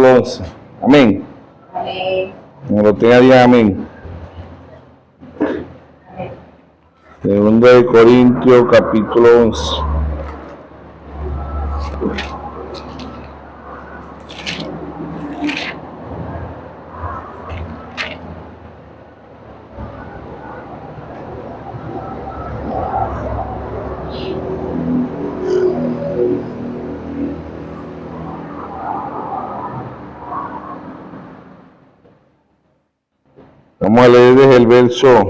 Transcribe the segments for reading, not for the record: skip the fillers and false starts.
11. Amén. Amén. Me lo tenga bien, amén. Segundo de Corintios, capítulo 11. Vamos a leer desde el verso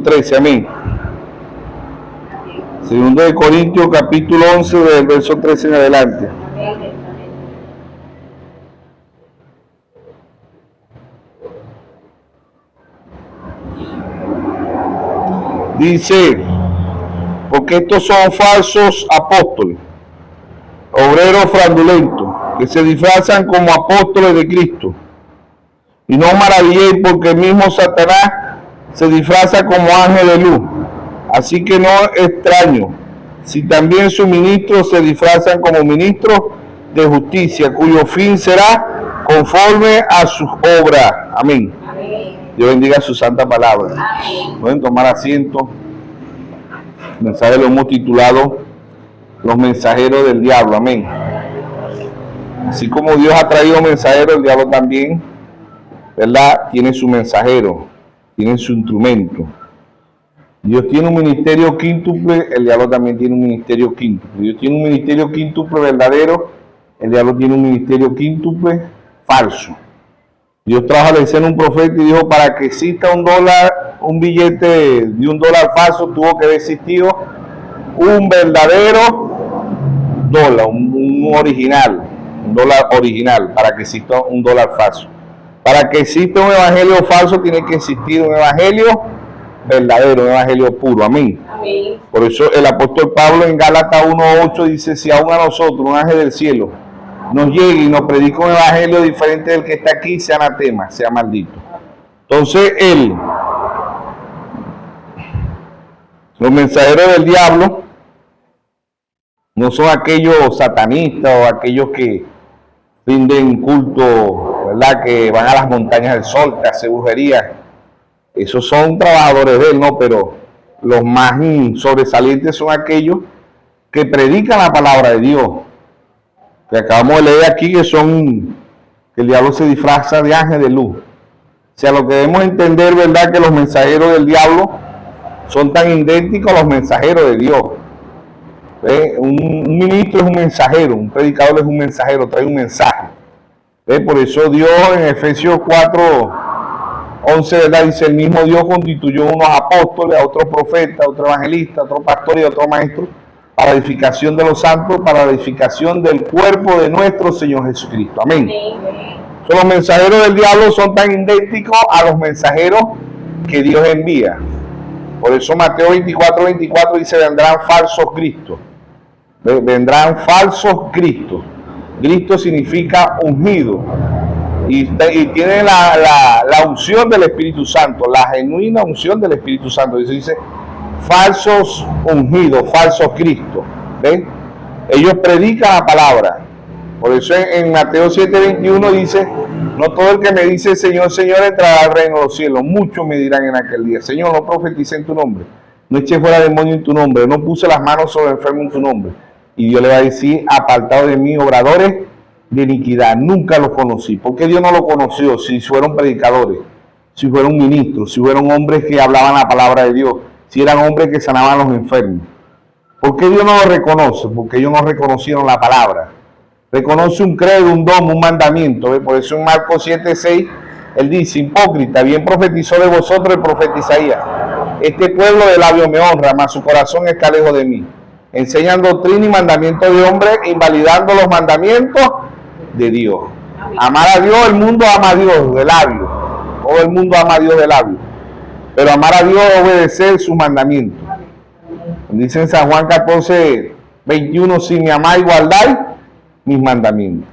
13, amén. Segundo de Corintios, capítulo 11, del verso 13 en adelante. Dice, porque estos son falsos apóstoles, obreros fraudulentos, que se disfrazan como apóstoles de Cristo. Y no maravilléis, porque el mismo Satanás se disfraza como ángel de luz. Así que no extraño si también sus ministros se disfrazan como ministros de justicia, cuyo fin será conforme a sus obras. Amén. Dios bendiga su santa palabra. Amén. Pueden tomar asiento. El mensaje lo hemos titulado Los mensajeros del diablo. Amén. Así como Dios ha traído mensajeros, el diablo también, ¿verdad? Tiene su mensajero, tiene su instrumento. Dios tiene un ministerio quíntuple, el diablo también tiene un ministerio quíntuple. Dios tiene un ministerio quíntuple verdadero, el diablo tiene un ministerio quíntuple falso. Dios trajo a la escena un profeta y dijo, para que exista un billete de $1 falso, tuvo que haber existido un verdadero dólar, un original, un dólar original, para que exista un dólar falso. Para que exista un evangelio falso, tiene que existir un evangelio verdadero, un evangelio puro. Amén. Amén. Por eso el apóstol Pablo en Gálatas 1:8 dice, si aún a nosotros, un ángel del cielo, nos llegue y nos predica un evangelio diferente del que está aquí, sea anatema, sea maldito. Entonces los mensajeros del diablo no son aquellos satanistas o aquellos que rinden culto, ¿verdad? Que van a las montañas del sol, que hacen brujería. Esos son trabajadores de él, ¿no? Pero los más sobresalientes son aquellos que predican la palabra de Dios. Que acabamos de leer aquí que el diablo se disfraza de ángel de luz. O sea, lo que debemos entender, ¿verdad? Que los mensajeros del diablo son tan idénticos a los mensajeros de Dios. Un ministro es un mensajero, un predicador es un mensajero, trae un mensaje. Por eso Dios en Efesios 4:11, ¿verdad? Dice, el mismo Dios constituyó unos apóstoles, a otros profetas, a otros evangelistas, a otros pastores y a otros maestros, para la edificación de los santos, para la edificación del cuerpo de nuestro Señor Jesucristo. Amén. Los mensajeros del diablo son tan idénticos a los mensajeros que Dios envía. Por eso Mateo 24:24 dice, vendrán falsos cristos. Vendrán falsos cristos. Cristo significa ungido. Y tiene la unción del Espíritu Santo, la genuina unción del Espíritu Santo. Eso dice, falsos ungidos, falsos Cristos. ¿Ven? Ellos predican la palabra. Por eso en Mateo 7:21 dice, no todo el que me dice Señor, Señor entrará al reino de los cielos. Muchos me dirán en aquel día, Señor, no profeticé en tu nombre, no eché fuera demonio en tu nombre, no puse las manos sobre el enfermo en tu nombre. Y Dios le va a decir, apartado de mí, obradores de iniquidad, nunca los conocí. ¿Por qué Dios no los conoció? Si fueron predicadores, si fueron ministros, si fueron hombres que hablaban la palabra de Dios, si eran hombres que sanaban a los enfermos. ¿Por qué Dios no los reconoce? Porque ellos no reconocieron la palabra. Reconoce un credo, un don, un mandamiento. ¿Ve? Por eso en Marcos 7:6 él dice, hipócrita, bien profetizó de vosotros el profeta Isaías. Este pueblo de labios me honra, mas su corazón está lejos de mí. Enseñan doctrina y mandamiento de hombres, invalidando los mandamientos de Dios. Amar a Dios, el mundo ama a Dios de labios. Todo el mundo ama a Dios de labios. Pero amar a Dios es obedecer sus mandamientos. Dice en San Juan 14:21, si me amáis, guardáis mis mandamientos.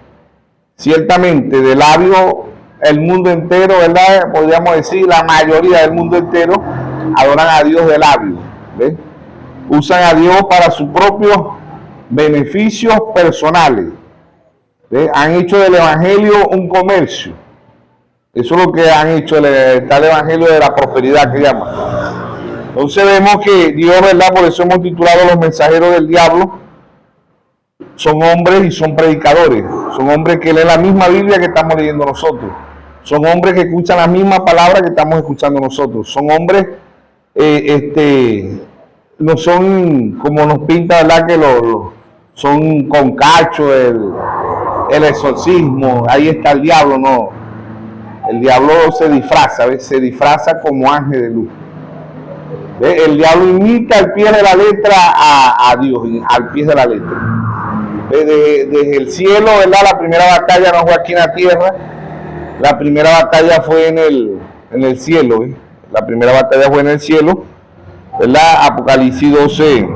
Ciertamente, de labio, el mundo entero, ¿verdad? Podríamos decir, la mayoría del mundo entero adoran a Dios de labio. ¿Ves? Usan a Dios para sus propios beneficios personales. ¿Ves? Han hecho del evangelio un comercio. Eso es lo que han hecho el tal evangelio de la prosperidad que llaman. Entonces vemos que Dios, ¿verdad? Por eso hemos titulado los mensajeros del diablo. Son hombres y son predicadores. Son hombres que leen la misma Biblia que estamos leyendo nosotros. Son hombres que escuchan las mismas palabras que estamos escuchando nosotros. Son hombres, no son como nos pinta, ¿verdad? Que son con cacho, el exorcismo, ahí está el diablo, no. El diablo se disfraza, ¿ves? Se disfraza como ángel de luz. ¿Ves? El diablo imita al pie de la letra a Dios, al pie de la letra. Desde el cielo, ¿verdad? La primera batalla no fue aquí en la tierra. La primera batalla fue en el cielo, ¿eh? La primera batalla fue en el cielo, ¿verdad? Apocalipsis 12,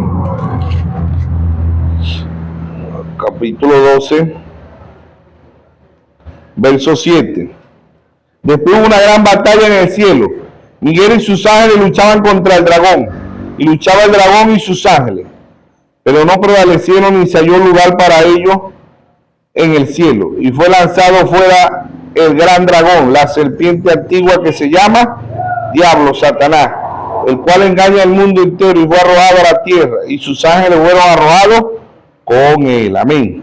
capítulo 12, verso 7. Después hubo una gran batalla en el cielo. Miguel y sus ángeles luchaban contra el dragón, y luchaba el dragón y sus ángeles, pero no prevalecieron ni se halló lugar para ellos en el cielo. Y fue lanzado fuera el gran dragón, la serpiente antigua que se llama Diablo, Satanás, el cual engaña al mundo entero, y fue arrojado a la tierra, y sus ángeles fueron arrojados con él. Amén.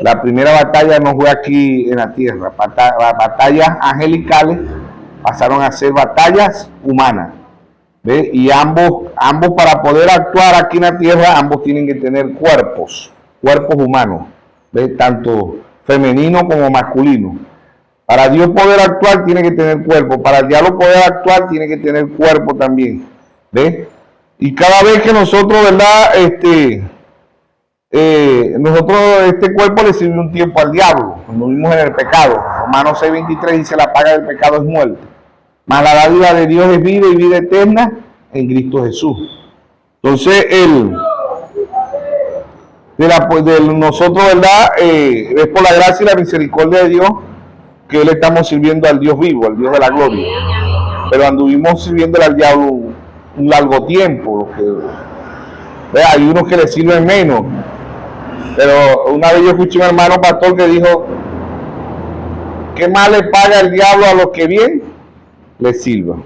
La primera batalla no fue aquí en la tierra. Batallas angelicales pasaron a ser batallas humanas. ¿Ve? Y ambos para poder actuar aquí en la tierra, ambos tienen que tener cuerpos humanos, ¿ve? Tanto femenino como masculino. Para Dios poder actuar tiene que tener cuerpo, para el diablo poder actuar tiene que tener cuerpo también, ¿ve? Y cada vez que nosotros, ¿verdad? Nosotros este cuerpo le sirve un tiempo al diablo, cuando vivimos en el pecado. Romanos 6:23 dice: la paga del pecado es muerte, mas la dádiva de Dios es vida y vida eterna en Cristo Jesús. Entonces, nosotros, ¿verdad? Es por la gracia y la misericordia de Dios que hoy le estamos sirviendo al Dios vivo, al Dios de la gloria. Pero anduvimos sirviéndole al diablo un largo tiempo. Hay unos que le sirven menos. Pero una vez yo escuché a un hermano pastor que dijo: ¿qué más le paga el diablo a los que bien le sirva?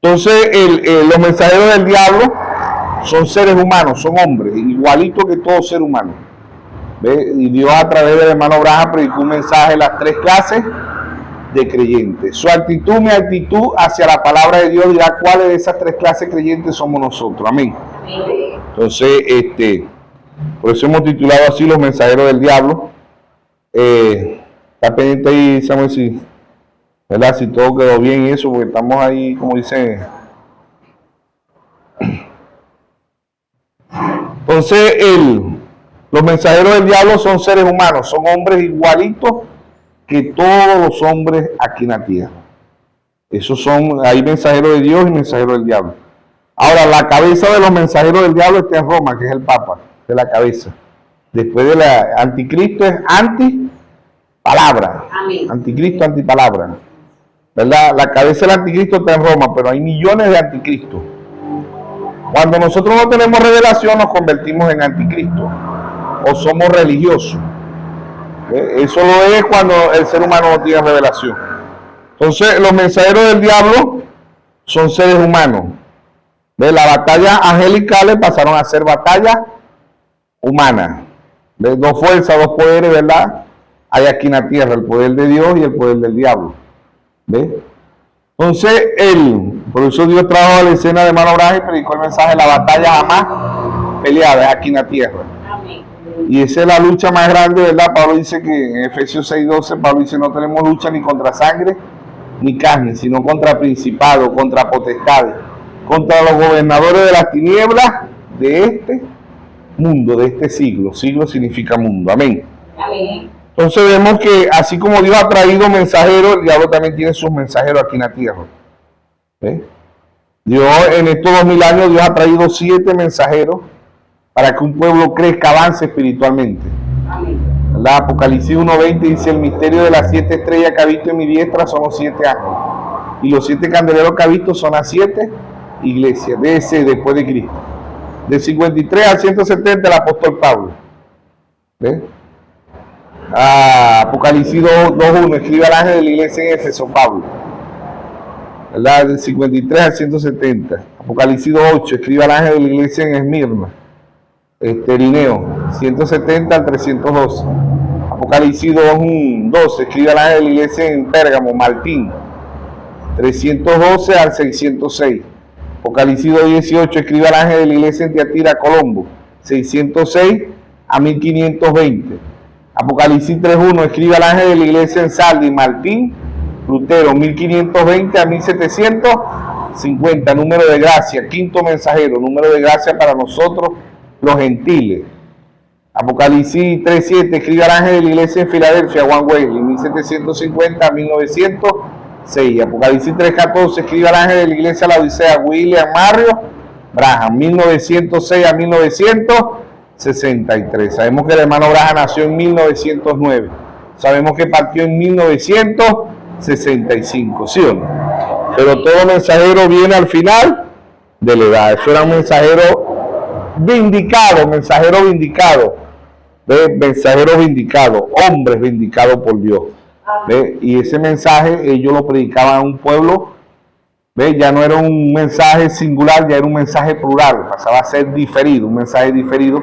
Entonces, los mensajeros del diablo son seres humanos, son hombres, igualitos que todo ser humano. ¿Ve? Y Dios, a través del hermano Abraham, predicó un mensaje: las tres clases de creyentes. Su actitud, mi actitud hacia la palabra de Dios dirá cuáles de esas tres clases creyentes somos nosotros. Amén. Entonces, por eso hemos titulado así los mensajeros del diablo. Está pendiente ahí, Samuel, si, ¿verdad? Si todo quedó bien y eso, porque estamos ahí, como dice. Entonces, los mensajeros del diablo son seres humanos, son hombres igualitos que todos los hombres aquí en la tierra. Esos son, hay mensajeros de Dios y mensajeros del diablo. Ahora, la cabeza de los mensajeros del diablo está en Roma, que es el Papa, de la cabeza. Después de la anticristo es antipalabra. Amén. Anticristo, antipalabra. ¿Verdad? La cabeza del anticristo está en Roma, pero hay millones de anticristos. Cuando nosotros no tenemos revelación, nos convertimos en anticristo o somos religiosos. Eso lo es cuando el ser humano no tiene revelación. Entonces, los mensajeros del diablo son seres humanos. Las batallas angelicales pasaron a ser batallas humanas. Dos fuerzas, dos poderes, ¿verdad? Hay aquí en la tierra, el poder de Dios y el poder del diablo. ¿Ves? Entonces, por eso Dios trajo a la escena de hermano Abraham y predicó el mensaje: la batalla jamás peleada es aquí en la tierra. Amén. Y esa es la lucha más grande, ¿verdad? Pablo dice que en Efesios 6:12, Pablo dice: no tenemos lucha ni contra sangre ni carne, sino contra principados, contra potestades, contra los gobernadores de las tinieblas de este mundo, de este siglo. Siglo significa mundo. Amén. Amén. Entonces vemos que así como Dios ha traído mensajeros, el diablo también tiene sus mensajeros aquí en la tierra. Dios, en estos 2000 años, Dios ha traído 7 mensajeros para que un pueblo crezca, avance espiritualmente. Amén. ¿verdad? Apocalipsis 1:20 dice: el misterio de las 7 estrellas que ha visto en mi diestra son los 7 ángeles, y los 7 candeleros que ha visto son las 7 iglesias, de ese después de Cristo. De 53 al 170 el apóstol Pablo. ¿Ves? Apocalipsis 2:1 escribe al ángel de la iglesia en Éfeso, Pablo, ¿verdad? De 53 al 170. Apocalipsis 2:8 escribe al ángel de la iglesia en Esmirna, Irineo, 170 al 312. Apocalipsis 2:12 escribe al ángel de la iglesia en Pérgamo, Martín, 312 al 606. Apocalipsis 2:18 escribe al ángel de la iglesia en Tiatira, Colombo, 606 a 1520. Apocalipsis 3:1 escribe al ángel de la iglesia en Sardis, Martín, Lutero, 1520 a 1750. Número de gracia, quinto mensajero, número de gracia para nosotros los gentiles. Apocalipsis 3:7 escribe al ángel de la iglesia en Filadelfia, Juan Wesley, 1750 a 1906. Apocalipsis 3:14 escribe al ángel de la iglesia La Odisea, William Mario Branham, 1906 a 1963. Sabemos que el hermano Branham nació en 1909. Sabemos que partió en 1965, ¿sí o no? Pero todo mensajero viene al final de la edad. Eso era un mensajero vindicado, mensajero vindicado, hombres vindicados por Dios. ¿Ve? Y ese mensaje ellos lo predicaban a un pueblo, ¿ve? Ya no era un mensaje singular, ya era un mensaje plural, pasaba a ser diferido, un mensaje diferido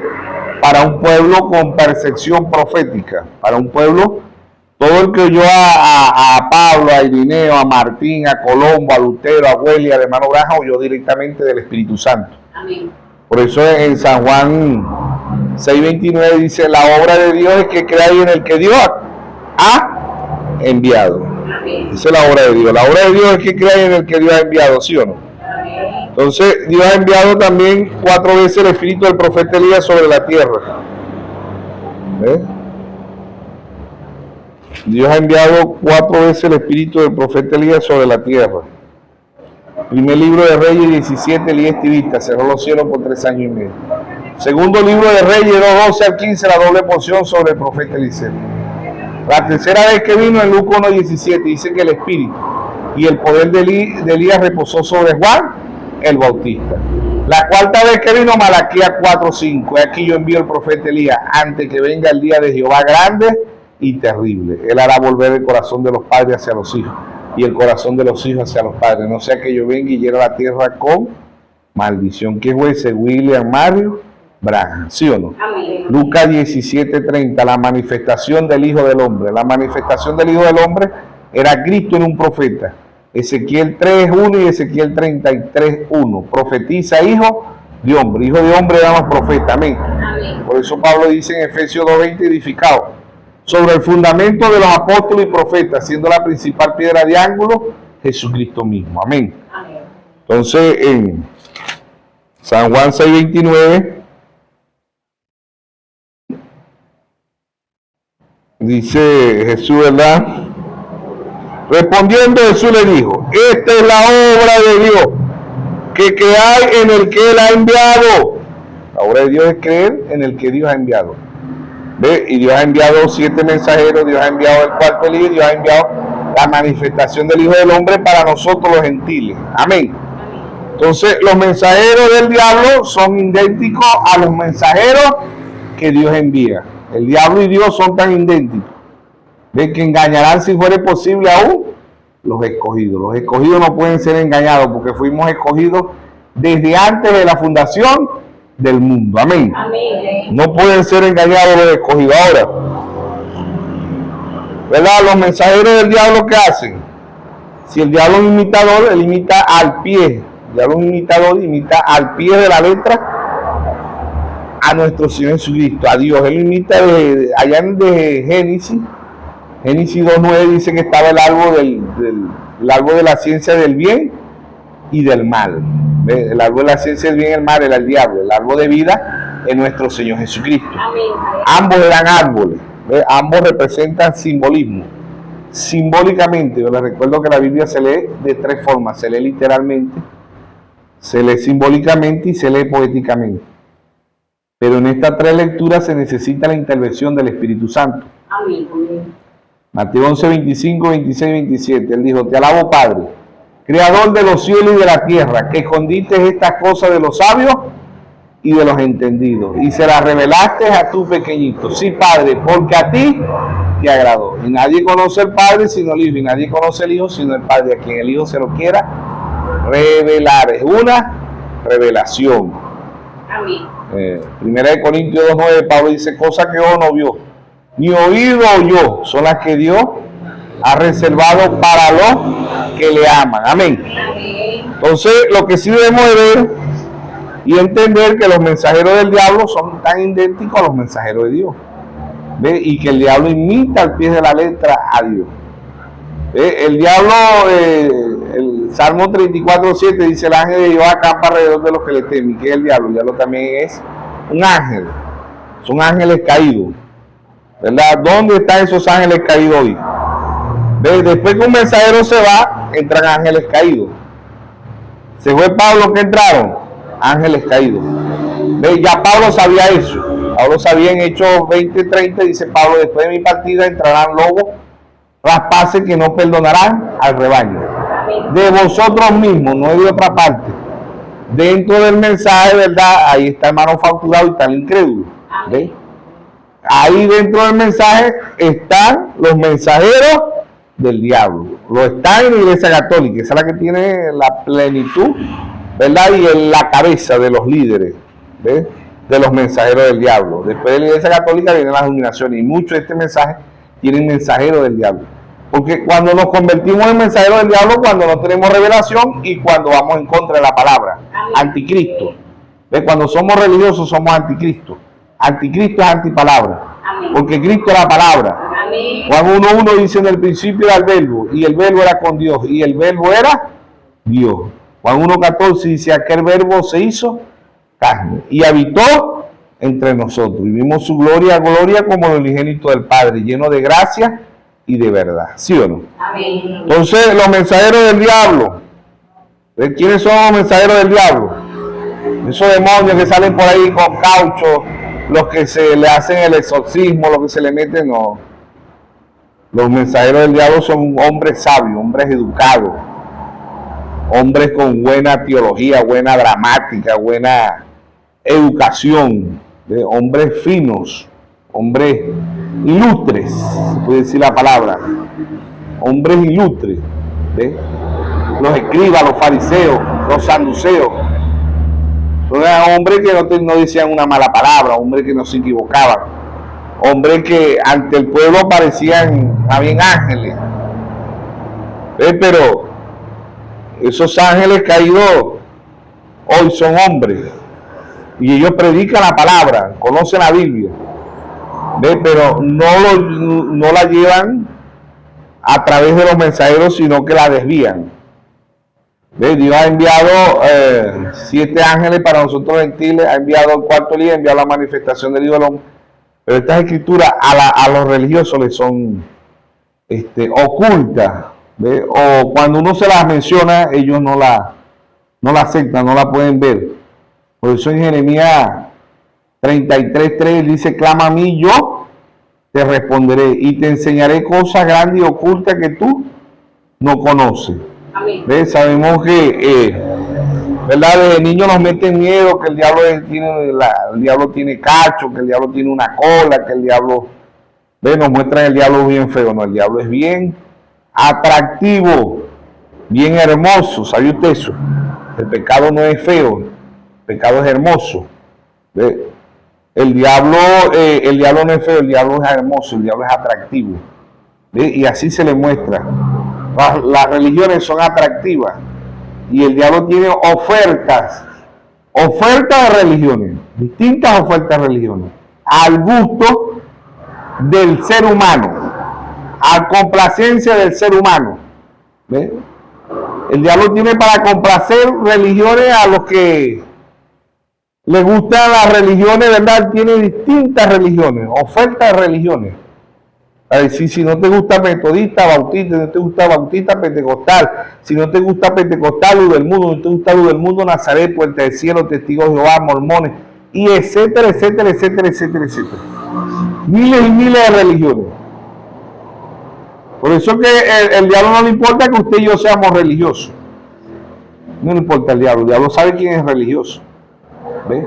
para un pueblo con percepción profética, para un pueblo, todo el que oyó a Pablo, a Irineo, a Martín, a Colombo, a Lutero, a Wesley, al hermano Branham, oyó directamente del Espíritu Santo. Amén. Por eso en San Juan 6:29 dice: la obra de Dios es que creáis en el que Dios ha enviado. Esa es la obra de Dios. La obra de Dios es que creáis en el que Dios ha enviado, ¿sí o no? Entonces Dios ha enviado también 4 veces el espíritu del profeta Elías sobre la tierra. ¿Ves? Dios ha enviado 4 veces el espíritu del profeta Elías sobre la tierra. Primer libro de Reyes 17, Elías Tibita, cerró los cielos por 3 años y medio. Segundo libro de Reyes 2:12 al 15, la doble porción sobre el profeta Eliseo. La tercera vez que vino en Lucas 1:17 dice que el espíritu y el poder de Elías reposó sobre Juan el Bautista. La cuarta vez que vino, Malaquías 4:5, aquí yo envío el profeta Elías antes que venga el día de Jehová grande y terrible. Él hará volver el corazón de los padres hacia los hijos y el corazón de los hijos hacia los padres, no sea que yo venga y hiera la tierra con maldición. ¿Qué fue ese? William Mario Branham, ¿sí o no? Amén. Lucas 17:30, la manifestación del Hijo del Hombre. La manifestación del Hijo del Hombre era Cristo en un profeta. Ezequiel 3:1 y Ezequiel 33:1. Profetiza hijo de hombre. Hijo de hombre eran los profetas. Amén. Amén. Por eso Pablo dice en Efesios 2:20, edificado sobre el fundamento de los apóstoles y profetas, siendo la principal piedra de ángulo Jesucristo mismo. Amén. Amén. Entonces en San Juan 6:29 dice Jesús, ¿verdad? Respondiendo Jesús le dijo: esta es la obra de Dios, que creáis en el que Él ha enviado. La obra de Dios es creer en el que Dios ha enviado. ¿Ve? Y Dios ha enviado 7 mensajeros, Dios ha enviado el cuarto libro, Dios ha enviado la manifestación del Hijo del Hombre para nosotros los gentiles. Amén. Entonces los mensajeros del diablo son idénticos a los mensajeros que Dios envía. El diablo y Dios son tan idénticos, de que engañarán, si fuere posible, aún los escogidos. Los escogidos no pueden ser engañados porque fuimos escogidos desde antes de la fundación del mundo. Amén. Amén. No pueden ser engañados los escogidos. Ahora, ¿verdad? Los mensajeros del diablo, ¿qué hacen? Si el diablo es un imitador, él imita al pie. El diablo es un imitador, imita al pie de la letra a nuestro Señor Jesucristo, a Dios. Él imita allá de Génesis 2:9 dice que estaba el árbol de la ciencia del bien y del mal. El árbol de la ciencia del bien y el mal era el diablo. El árbol de vida es nuestro Señor Jesucristo. Amén. Ambos eran árboles. Ambos representan simbolismo. Simbólicamente, yo les recuerdo que la Biblia se lee de 3 formas. Se lee literalmente, se lee simbólicamente y se lee poéticamente. Pero en estas 3 lecturas se necesita la intervención del Espíritu Santo. Amén. Amén. Mateo 11, 25, 26, 27. Él dijo: te alabo, Padre, Creador de los cielos y de la tierra, que escondiste estas cosas de los sabios y de los entendidos, y se las revelaste a tus pequeñitos. Sí, Padre, porque a ti te agradó. Y nadie conoce al Padre sino el Hijo, y nadie conoce al Hijo sino el Padre, a quien el Hijo se lo quiera revelar. Es una revelación. Amén. 1 Corintios 2:9, Pablo dice: cosa que ojo no vio, ni oído oyó, son las que Dios ha reservado para los que le aman. Amén. Amén. Entonces, lo que sí debemos de ver y entender que los mensajeros del diablo son tan idénticos a los mensajeros de Dios. ¿Ve? Y que el diablo imita al pie de la letra a Dios. ¿Ve? El diablo, el Salmo 34:7 dice: el ángel de Jehová acampa alrededor de los que le temen. ¿Qué es el diablo? El diablo también es un ángel. Son ángeles caídos. ¿Verdad? ¿Dónde están esos ángeles caídos hoy? ¿Ve? Después que un mensajero se va, entran ángeles caídos. Se fue Pablo, ¿qué entraron? Ángeles caídos. ¿Ve? Ya Pablo sabía eso. Pablo sabía en Hechos 20:30, dice Pablo: después de mi partida entrarán lobos rapaces que no perdonarán al rebaño. De vosotros mismos, no es de otra parte. Dentro del mensaje, ¿verdad? Ahí está el manufacturado y está el incrédulo. ¿Ve? Ahí dentro del mensaje están los mensajeros del diablo. Lo está en la Iglesia Católica, esa es la que tiene la plenitud, ¿verdad? Y en la cabeza de los líderes, ¿ves? De los mensajeros del diablo. Después de la Iglesia Católica vienen las dominaciones, y muchos de este mensaje tienen mensajeros del diablo. Porque cuando nos convertimos en mensajeros del diablo, cuando no tenemos revelación y cuando vamos en contra de la palabra, anticristo. ¿Ves? Cuando somos religiosos somos anticristo. Anticristo es antipalabra. Porque Cristo es la palabra. Juan 1:1 dice: en el principio era el verbo, y el verbo era con Dios, y el verbo era Dios. Juan 1:14 dice: aquel verbo se hizo carne y habitó entre nosotros, y vimos su gloria como el unigénito del Padre, lleno de gracia y de verdad. ¿Sí o no? Amén. Entonces, los mensajeros del diablo, ¿de quiénes son los mensajeros del diablo? Esos demonios que salen por ahí con caucho, los que se le hacen el exorcismo, los que se le meten, no. Los mensajeros del diablo son hombres sabios, hombres educados, hombres con buena teología, buena gramática, buena educación, ¿ve? Hombres finos, hombres ilustres, se puede decir la palabra, hombres ilustres, ¿ve? Los escribas, los fariseos, los saduceos, son hombres que no decían una mala palabra, hombres que no se equivocaban, hombres que ante el pueblo parecían bien ángeles. ¿Ve? Pero esos ángeles caídos hoy son hombres y ellos predican la palabra, conocen la Biblia, ¿ve? Pero no la llevan a través de los mensajeros, sino que la desvían. ¿Ve? Dios ha enviado 7 ángeles para nosotros gentiles, ha enviado el cuarto día, ha enviado la manifestación del Hijo del Hombre. Pero estas escrituras a los religiosos les son ocultas, ¿ve? O cuando uno se las menciona, ellos no la aceptan, no la pueden ver. Por eso en Jeremías 33:3 dice: clama a mí, yo te responderé y te enseñaré cosas grandes y ocultas que tú no conoces. ¿Ve? Sabemos que ¿verdad? Desde niños nos meten miedo, que el diablo tiene cacho, que el diablo tiene una cola, que el diablo, ¿ve? Nos muestran el diablo bien feo. No, el diablo es bien atractivo, bien hermoso. ¿Sabe usted eso? El pecado no es feo, el pecado es hermoso. ¿Ve? El diablo no es feo, el diablo es hermoso, el diablo es atractivo. ¿Ve? Y así se le muestra. Las religiones son atractivas y el diablo tiene ofertas de religiones, distintas ofertas de religiones, al gusto del ser humano, a complacencia del ser humano. ¿Ve? El diablo tiene para complacer religiones a los que les gustan las religiones, ¿verdad? Tiene distintas religiones, ofertas de religiones. A decir, si no te gusta metodista, bautista, si no te gusta bautista, pentecostal, si no te gusta pentecostal, luz del mundo, si no te gusta luz del mundo, Nazaret, Puerta del Cielo, Testigos de Jehová, mormones, y etcétera, etcétera, etcétera, etcétera, etcétera. Miles y miles de religiones. Por eso que el diablo no le importa que usted y yo seamos religiosos. No le importa el diablo sabe quién es religioso. ¿Ve?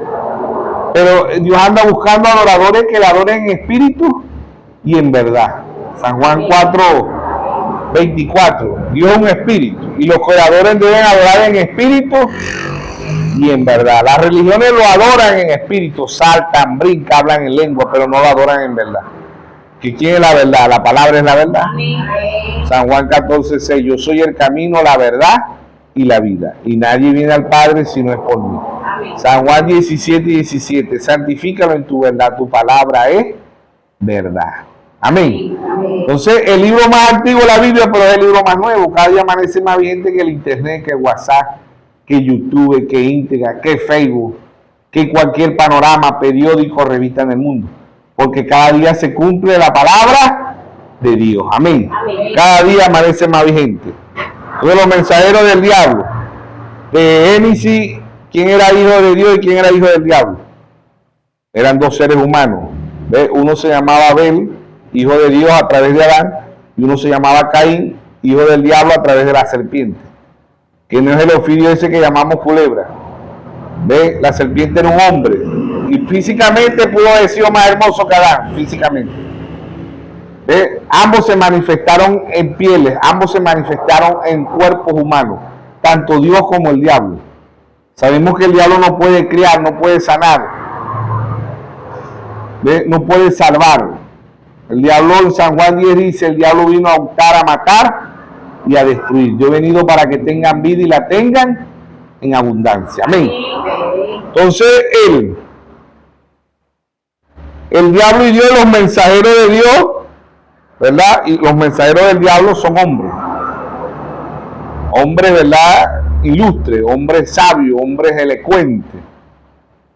Pero Dios anda buscando adoradores que le adoren en espíritu y en verdad. San Juan 4:24. Dios es un espíritu y los adoradores deben adorar en espíritu y en verdad. Las religiones lo adoran en espíritu, saltan, brincan, hablan en lengua, pero no lo adoran en verdad. ¿Que quién es la verdad? La palabra es la verdad. San Juan 14:6. Yo soy el camino, la verdad y la vida, y nadie viene al Padre si no es por mí. San Juan 17:17. Santifícalo en tu verdad, tu palabra es verdad. Amén. Entonces, el libro más antiguo es la Biblia, pero es el libro más nuevo. Cada día amanece más vigente que el internet, que WhatsApp, que YouTube, que Instagram, que Facebook, que cualquier panorama, periódico, revista en el mundo. Porque cada día se cumple la palabra de Dios. Amén. Cada día amanece más vigente. Entonces, los mensajeros del diablo, de Génesis, ¿quién era hijo de Dios y quién era hijo del diablo? Eran dos seres humanos. ¿Ve? Uno se llamaba Abel, hijo de Dios a través de Adán, y uno se llamaba Caín, hijo del diablo a través de la serpiente, que no es el ofidio ese que llamamos culebra. ¿Ve? La serpiente era un hombre, y físicamente pudo haber sido más hermoso que Adán, físicamente. ¿Ve? Ambos se manifestaron en pieles, ambos se manifestaron en cuerpos humanos, tanto Dios como el diablo. Sabemos que el diablo no puede criar, no puede sanar, ¿ve? No puede salvar. El diablo en San Juan 10 dice, el diablo vino a hurtar, a matar y a destruir. Yo he venido para que tengan vida y la tengan en abundancia. Amén. Entonces, el diablo y Dios, los mensajeros de Dios, ¿verdad? Y los mensajeros del diablo son hombres. Hombres, ¿verdad? Ilustres, hombres sabios, hombres elocuentes,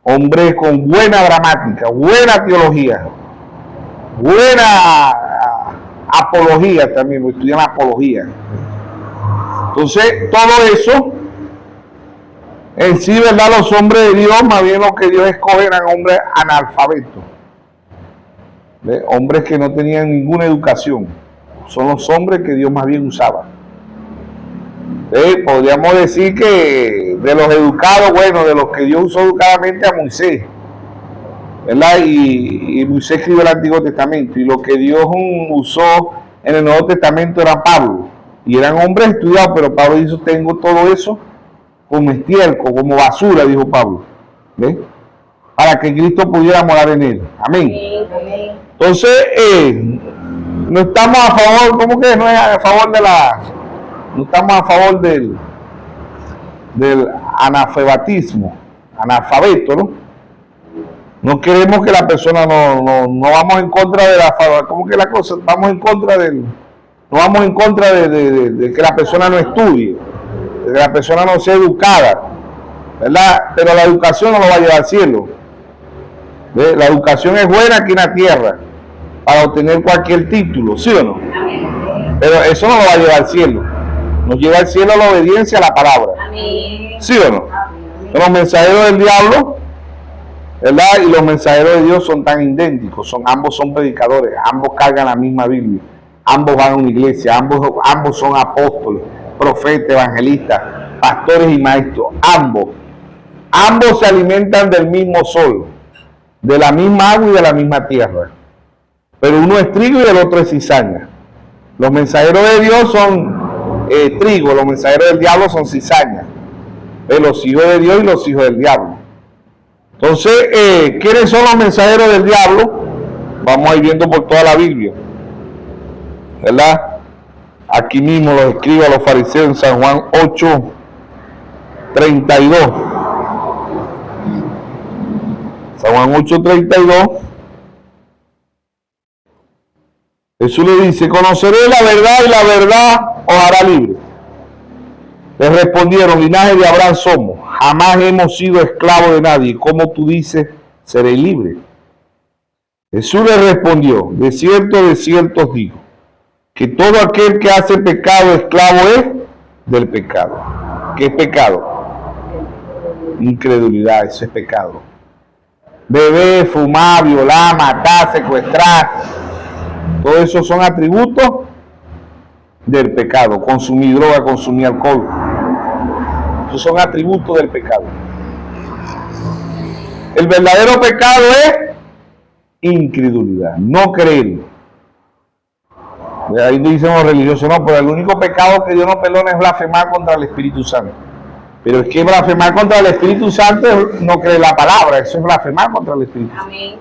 hombres con buena gramática, buena teología, buena apología también, estudian apología. Entonces, todo eso, en sí, ¿verdad? Los hombres de Dios, más bien los que Dios escoge, eran hombres analfabetos. ¿Ve? Hombres que no tenían ninguna educación. Son los hombres que Dios más bien usaba. Podríamos decir que de los educados, bueno, de los que Dios usó educadamente a Moisés, ¿verdad? Y Moisés escribió el Antiguo Testamento, y lo que Dios usó en el Nuevo Testamento era Pablo, y eran hombres estudiados, pero Pablo dijo, tengo todo eso como estiércol, como basura, dijo Pablo, ¿ves? Para que Cristo pudiera morar en él. Amén. Entonces, no estamos a favor, ¿cómo que no es a favor de no estamos a favor del analfabetismo, analfabeto, ¿no? No queremos que la persona no vamos en contra de ¿cómo que la cosa? Vamos en contra no vamos en contra de que la persona no estudie, de que la persona no sea educada, ¿verdad? Pero la educación no lo va a llevar al cielo. ¿Ve? La educación es buena aquí en la tierra para obtener cualquier título, ¿sí o no? Pero eso no lo va a llevar al cielo. Nos lleva al cielo la obediencia a la palabra, ¿sí o no? Los mensajeros del diablo, ¿verdad? Y los mensajeros de Dios son tan idénticos, ambos son predicadores, ambos cargan la misma Biblia, ambos van a una iglesia, ambos son apóstoles, profetas, evangelistas, pastores y maestros, ambos se alimentan del mismo sol, de la misma agua y de la misma tierra, pero uno es trigo y el otro es cizaña. Los mensajeros de Dios son trigo, los mensajeros del diablo son cizaña, los hijos de Dios y los hijos del diablo. Entonces, ¿quiénes son los mensajeros del diablo? Vamos a ir viendo por toda la Biblia, ¿verdad? Aquí mismo los escribe a los fariseos en San Juan 8:32. San Juan 8:32. Jesús le dice, conoceréis la verdad y la verdad os hará libre. Le respondieron, linaje de Abraham somos, jamás hemos sido esclavos de nadie. ¿Cómo tú dices, seréis libres? Jesús le respondió, de cierto os digo, que todo aquel que hace pecado, esclavo es del pecado. ¿Qué es pecado? Incredulidad, eso es pecado. beber, fumar, violar, matar, secuestrar. Todo eso son atributos del pecado. Consumir droga, consumir alcohol. Esos son atributos del pecado. El verdadero pecado es incredulidad, no creer. Ahí dicen los religiosos, no, pero el único pecado que Dios no perdona es blasfemar contra el Espíritu Santo. Pero es que blasfemar contra el Espíritu Santo es no creer la palabra, eso es blasfemar contra el Espíritu Santo. Amén.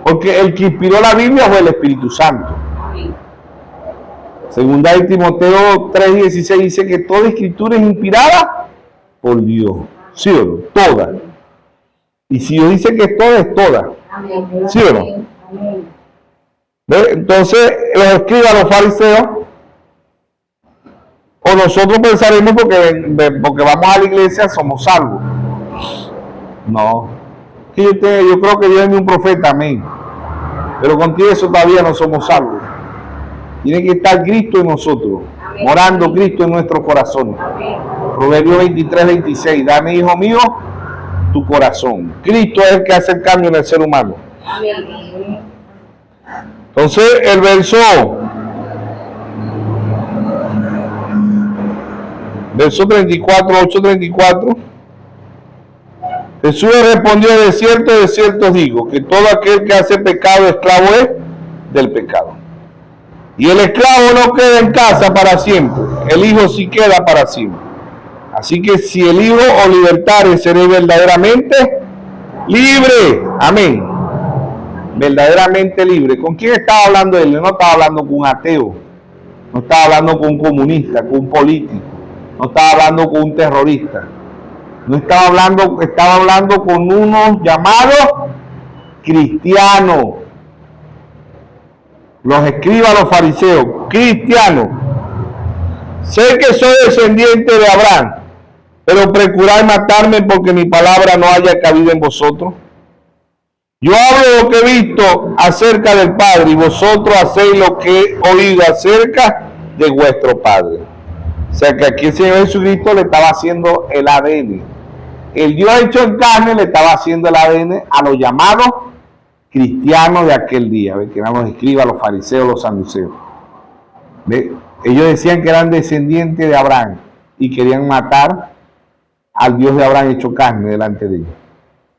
Porque el que inspiró la Biblia fue el Espíritu Santo. Amén. Segunda de Timoteo 3:16 dice que toda escritura es inspirada por Dios. ¿Sí o no? Toda. Y si Dios dice que es toda, es toda. Amén. ¿Sí o no? Amén. ¿Ve? Entonces, los escribas, los fariseos, o nosotros pensaremos porque vamos a la iglesia somos salvos. No. Yo creo que Dios es un profeta, amén. Pero contigo eso todavía no somos salvos. Tiene que estar Cristo en nosotros, amén, morando Cristo en nuestros corazones. Amén. Proverbios 23:26, dame, hijo mío, tu corazón. Cristo es el que hace el cambio en el ser humano. Amén. Entonces, el verso 34, 8:34, Jesús respondió, de cierto os digo, que todo aquel que hace pecado, esclavo es del pecado. Y el esclavo no queda en casa para siempre, el hijo sí queda para siempre. Así que si el hijo os libertare, seré verdaderamente libre. Amén. Verdaderamente libre. ¿Con quién estaba hablando él? No estaba hablando con un ateo, no estaba hablando con un comunista, con un político, no estaba hablando con un terrorista, no estaba hablando con unos llamados cristianos. Los escribas, los fariseos, cristianos. Sé que soy descendiente de Abraham, pero procuráis matarme porque mi palabra no haya cabido en vosotros. Yo hablo lo que he visto acerca del Padre y vosotros hacéis lo que he oído acerca de vuestro Padre. O sea que aquí el Señor Jesucristo le estaba haciendo el ADN. El Dios hecho en carne le estaba haciendo el ADN a los llamados cristianos de aquel día, ¿ve? Que eran los escribas, los fariseos, los saduceos. ¿Ve? Ellos decían que eran descendientes de Abraham y querían matar al Dios de Abraham hecho carne delante de ellos.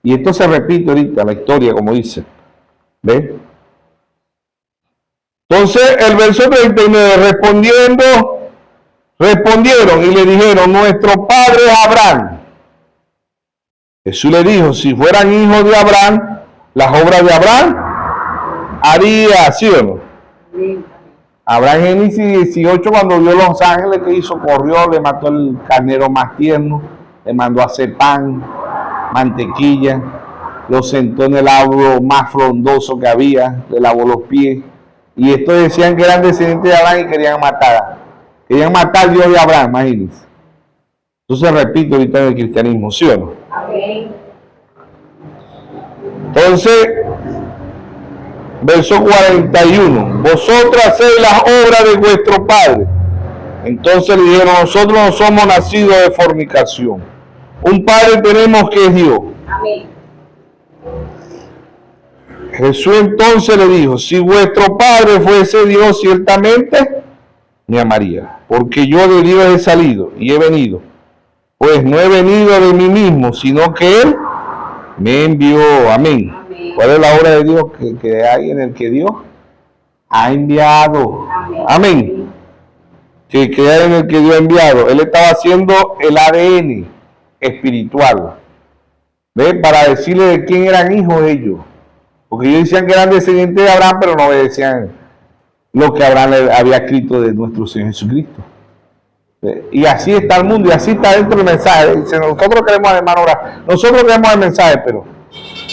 Y esto se repite ahorita, la historia, como dice. ¿Ve? Entonces, el verso 39, respondieron y le dijeron, nuestro padre es Abraham. Jesús le dijo, si fueran hijos de Abraham, las obras de Abraham haría, ¿sí o no? Amén. Abraham en Génesis 18, cuando vio los ángeles, que hizo? Corrió, le mató el carnero más tierno, le mandó a hacer pan, mantequilla, lo sentó en el árbol más frondoso que había, le lavó los pies, y estos decían que eran descendientes de Abraham y querían matar al Dios de Abraham, imagínense. Entonces repito ahorita en el cristianismo, ¿sí o no? Amén. Entonces, verso 41, vosotros hacéis las obras de vuestro padre. Entonces le dijeron, nosotros no somos nacidos de fornicación. Un padre tenemos que es Dios. Amén. Jesús entonces le dijo, si vuestro padre fuese Dios, ciertamente me amaría, porque yo de Dios he salido y he venido. Pues no he venido de mí mismo, sino que Él me envió. Amén. Amén. ¿Cuál es la obra de Dios que hay en el que Dios ha enviado? Amén. Amén. Que hay en el que Dios ha enviado. Él estaba haciendo el ADN espiritual. ¿Ve? Para decirle de quién eran hijos ellos. Porque ellos decían que eran descendientes de Abraham, pero no obedecían lo que Abraham le había escrito de nuestro Señor Jesucristo. Y así está el mundo, y así está dentro del mensaje. Dice, nosotros queremos, hermano, orar. Nosotros queremos el mensaje, pero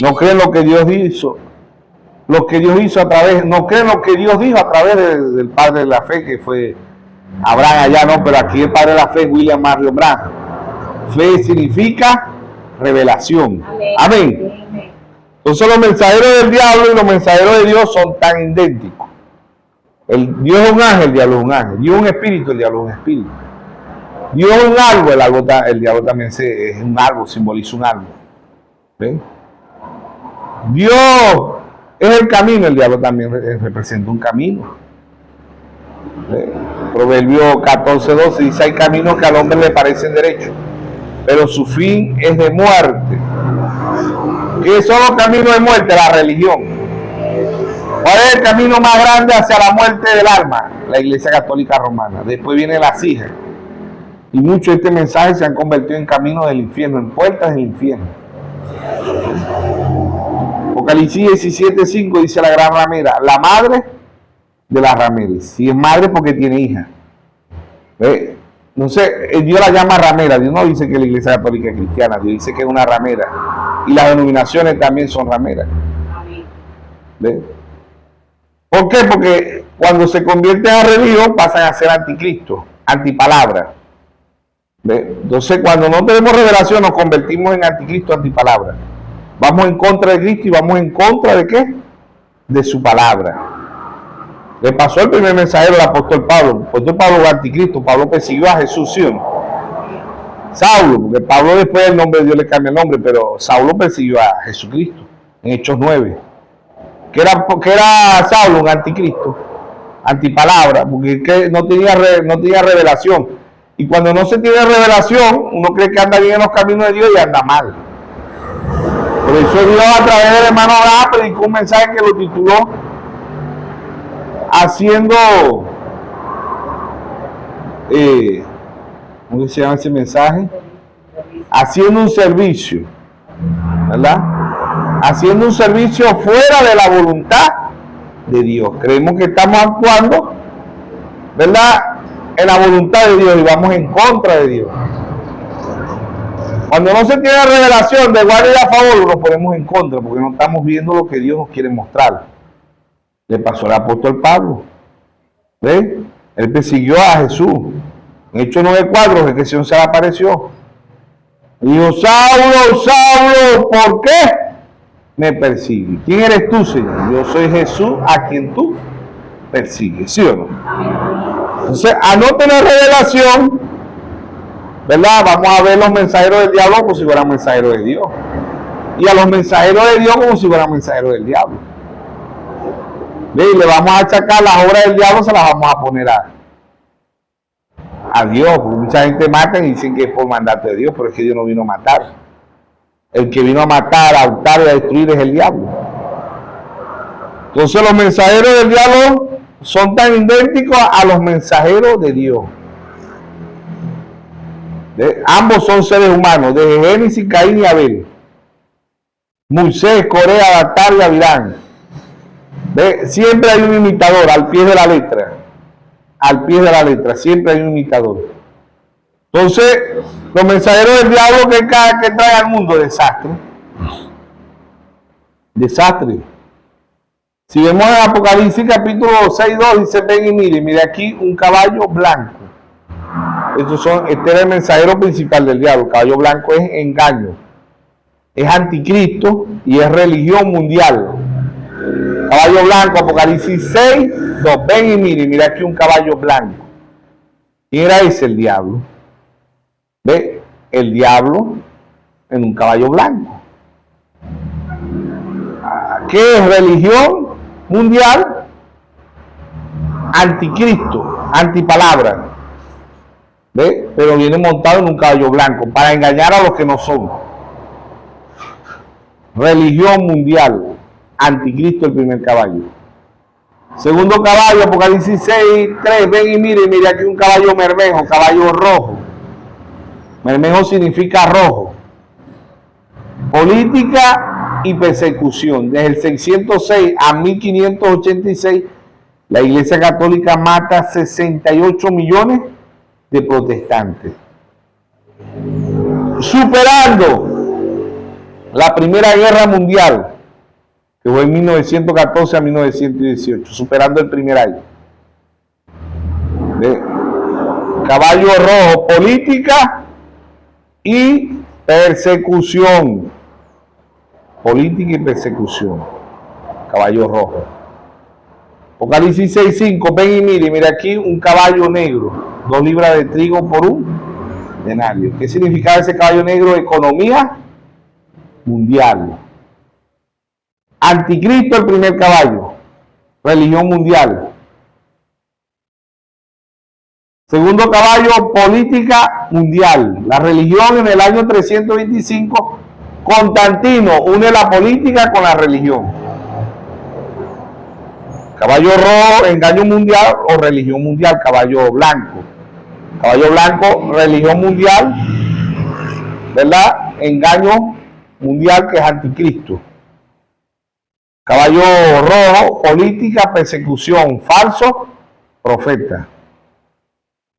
no creen lo que Dios hizo. Lo que Dios hizo a través, no creen lo que Dios dijo a través del padre de la fe, que fue Abraham allá, no, pero aquí el padre de la fe es William Mario Branham. Fe significa revelación. Amén. Amén. Amén. Entonces los mensajeros del diablo y los mensajeros de Dios son tan idénticos. El Dios es un ángel, el diablo es un ángel. Dios es un espíritu, el diablo es un espíritu. Dios es un árbol, el diablo también es un árbol, simboliza un árbol. ¿Ven? Dios es el camino, el diablo también representa un camino. Proverbio 14:12 dice: hay caminos que al hombre le parecen derechos, pero su fin es de muerte. ¿Qué son los caminos de muerte? La religión. ¿Cuál es el camino más grande hacia la muerte del alma? La Iglesia Católica Romana. Después viene la cija. Y muchos de este mensaje se han convertido en caminos del infierno, en puertas del infierno. Apocalipsis 17:5 dice la gran ramera, la madre de las rameras. Si es madre porque tiene hija. No sé, Dios la llama ramera. Dios no dice que la Iglesia Católica es cristiana, Dios dice que es una ramera. Y las denominaciones también son rameras. ¿Ve? ¿Por qué? Porque cuando se convierten a religión pasan a ser anticristo, antipalabra. ¿Ve? Entonces, cuando no tenemos revelación, nos convertimos en anticristo, antipalabra. Vamos en contra de Cristo y vamos en contra de ¿qué? De su palabra. Le pasó el primer mensajero, el apóstol Pablo. El apóstol Pablo fue anticristo. Pablo persiguió a Jesús, ¿sí o no? Saulo, porque Pablo después el nombre de Dios le cambia el nombre, pero Saulo persiguió a Jesucristo en Hechos 9. ¿Qué era Saulo? Un anticristo, antipalabra, porque no tenía revelación. Y cuando no se tiene revelación, uno cree que anda bien en los caminos de Dios y anda mal. Por eso Dios, a través del hermano Abraham, predicó un mensaje que lo tituló haciendo, ¿cómo se llama ese mensaje? Haciendo un servicio, ¿verdad? Haciendo un servicio fuera de la voluntad de Dios. Creemos que estamos actuando, ¿verdad?, en la voluntad de Dios y vamos en contra de Dios. Cuando no se tiene revelación de igual y a favor, nos ponemos en contra porque no estamos viendo lo que Dios nos quiere mostrar. Le pasó al apóstol Pablo. ¿Ve? Él persiguió a Jesús. En Hechos 9:4, que el Señor se le apareció. Y dijo: Saulo, Saulo, ¿por qué me persigues? ¿Quién eres tú, Señor? Yo soy Jesús a quien tú persigues. ¿Sí o no? Entonces, a no tener revelación, ¿verdad?, vamos a ver los mensajeros del diablo como si fueran mensajeros de Dios. Y a los mensajeros de Dios como si fueran mensajeros del diablo. Y le vamos a achacar las obras del diablo, se las vamos a poner a Dios. Porque mucha gente mata y dicen que es por mandato de Dios, pero es que Dios no vino a matar. El que vino a matar, a hurtar y a destruir es el diablo. Entonces los mensajeros del diablo son tan idénticos a los mensajeros de Dios. Ambos son seres humanos, desde Génesis, Caín y Abel. Moisés, Corea, Datar y Avirán. Siempre hay un imitador al pie de la letra. Al pie de la letra, siempre hay un imitador. Entonces, los mensajeros del diablo que traen al mundo, desastre. Desastre. Si vemos en Apocalipsis capítulo 6:2, dice: ven y mire aquí un caballo blanco. Este era el mensajero principal del diablo. El caballo blanco es engaño, es anticristo y es religión mundial. Caballo blanco, Apocalipsis 6:2, ven y mire aquí un caballo blanco. ¿Quién era ese? El diablo. ¿Ve? El diablo en un caballo blanco. ¿Qué es religión mundial? Anticristo, antipalabra. ¿Ve? Pero viene montado en un caballo blanco para engañar a los que no son. Religión mundial, anticristo, el primer caballo. Segundo caballo, Apocalipsis 6:3, ven y mire aquí un caballo bermejo, caballo rojo. Bermejo significa rojo. Política y persecución. Desde el 606 a 1586, la Iglesia Católica mata 68 millones de protestantes, superando la Primera Guerra Mundial, que fue en 1914 a 1918, superando el primer año. Caballo rojo, política y persecución. Política y persecución. Caballo rojo. Apocalipsis 6:5, ven y mire aquí un caballo negro, 2 libras de trigo por un denario. ¿Qué significaba ese caballo negro? Economía mundial. Anticristo el primer caballo, religión mundial. Segundo caballo, política mundial. La religión en el año 325, Constantino une la política con la religión. Caballo rojo, engaño mundial o religión mundial, caballo blanco. Caballo blanco, religión mundial, ¿verdad? Engaño mundial, que es anticristo. Caballo rojo, política, persecución, falso, profeta.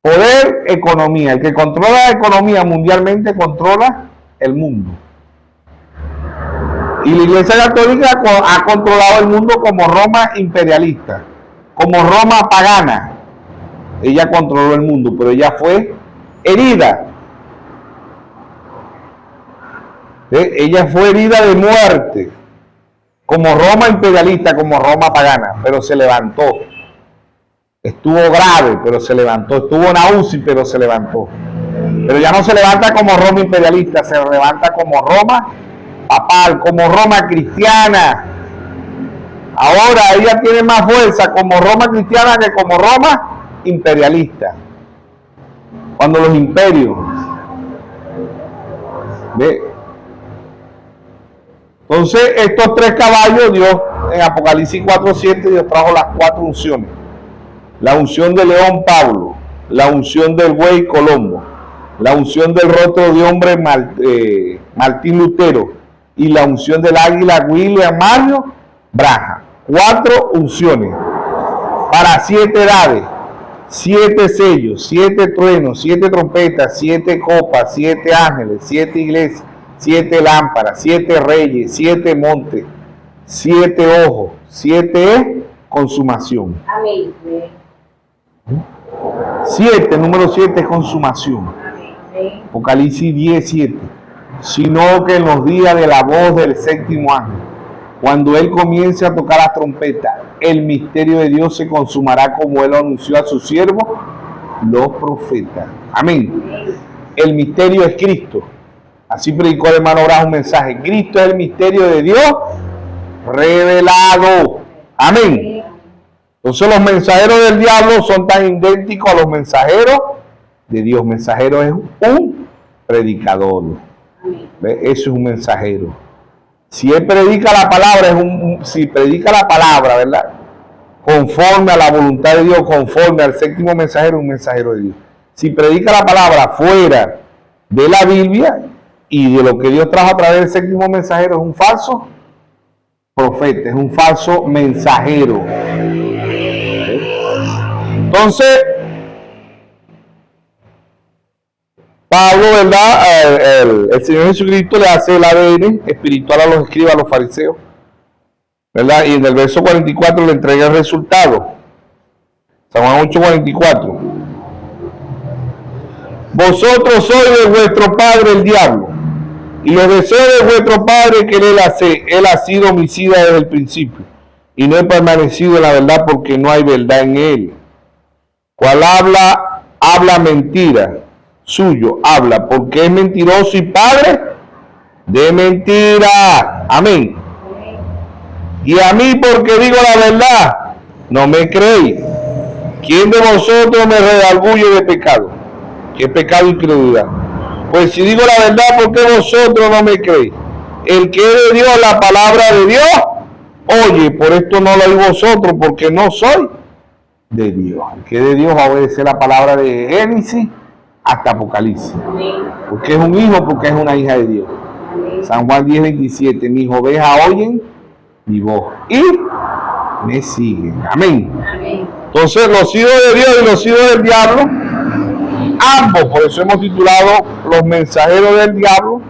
Poder, economía. El que controla la economía mundialmente controla el mundo. Y la Iglesia Católica ha controlado el mundo como Roma imperialista, como Roma pagana. Ella controló el mundo, pero ella fue herida. Ella fue herida de muerte, como Roma imperialista, como Roma pagana, pero se levantó. Estuvo grave, pero se levantó. Estuvo en la UCI, pero se levantó. Pero ya no se levanta como Roma imperialista, se levanta como Roma papal, como Roma cristiana. Ahora ella tiene más fuerza como Roma cristiana que como Roma imperialista. Cuando los imperios, ¿ve? Entonces estos tres caballos, Dios en Apocalipsis 4:7, Dios trajo las cuatro unciones. La unción del león Pablo, la unción del buey Colombo, la unción del rostro de hombre Martín Lutero y la unción del águila William Mario Branham. Cuatro unciones para 7 edades, 7 sellos, 7 truenos, 7 trompetas, 7 copas, 7 ángeles, 7 iglesias, 7 lámparas, 7 reyes, 7 montes, 7 ojos, 7 consumación. Amén. 7, número 7 es consumación. Apocalipsis 10:7. Sino que en los días de la voz del séptimo ángel, cuando él comience a tocar las trompetas, el misterio de Dios se consumará como él anunció a sus siervos, los profetas. Amén. El misterio es Cristo. Así predicó el hermano Branham un mensaje. Cristo es el misterio de Dios revelado. Amén. Entonces los mensajeros del diablo son tan idénticos a los mensajeros de Dios. Mensajero es un predicador. ¿Ve? Eso es un mensajero. Si él predica la palabra, si predica la palabra, ¿verdad? Conforme a la voluntad de Dios, conforme al séptimo mensajero, un mensajero de Dios. Si predica la palabra fuera de la Biblia y de lo que Dios trajo a través del séptimo mensajero, es un falso profeta, es un falso mensajero. Entonces, Pablo, ¿verdad? El Señor Jesucristo le hace el ADN espiritual a los escribas, a los fariseos, ¿verdad? Y en el verso 44 le entrega el resultado. San Juan 8:44. Vosotros sois de vuestro padre el diablo, y los deseos de vuestro padre que él ha sido homicida desde el principio, y no he permanecido en la verdad porque no hay verdad en él. Cual habla mentira, suyo habla, porque es mentiroso y padre de mentira. Amén. Y a mí, porque digo la verdad, no me creéis. ¿Quién de vosotros me redarguye de pecado? ¿Qué pecado? Incredulidad. Pues si digo la verdad, ¿por qué vosotros no me creéis? El que es de Dios, la palabra de Dios, oye, por esto no lo oís vosotros, porque no soy de Dios. El que es de Dios va a obedecer la palabra de Génesis hasta Apocalipsis. Porque es un hijo, porque es una hija de Dios. San Juan 10:27. Mis ovejas oyen mi voz y me siguen. Amén. Entonces los hijos de Dios y los hijos del diablo, ambos, por eso hemos titulado los mensajeros del diablo,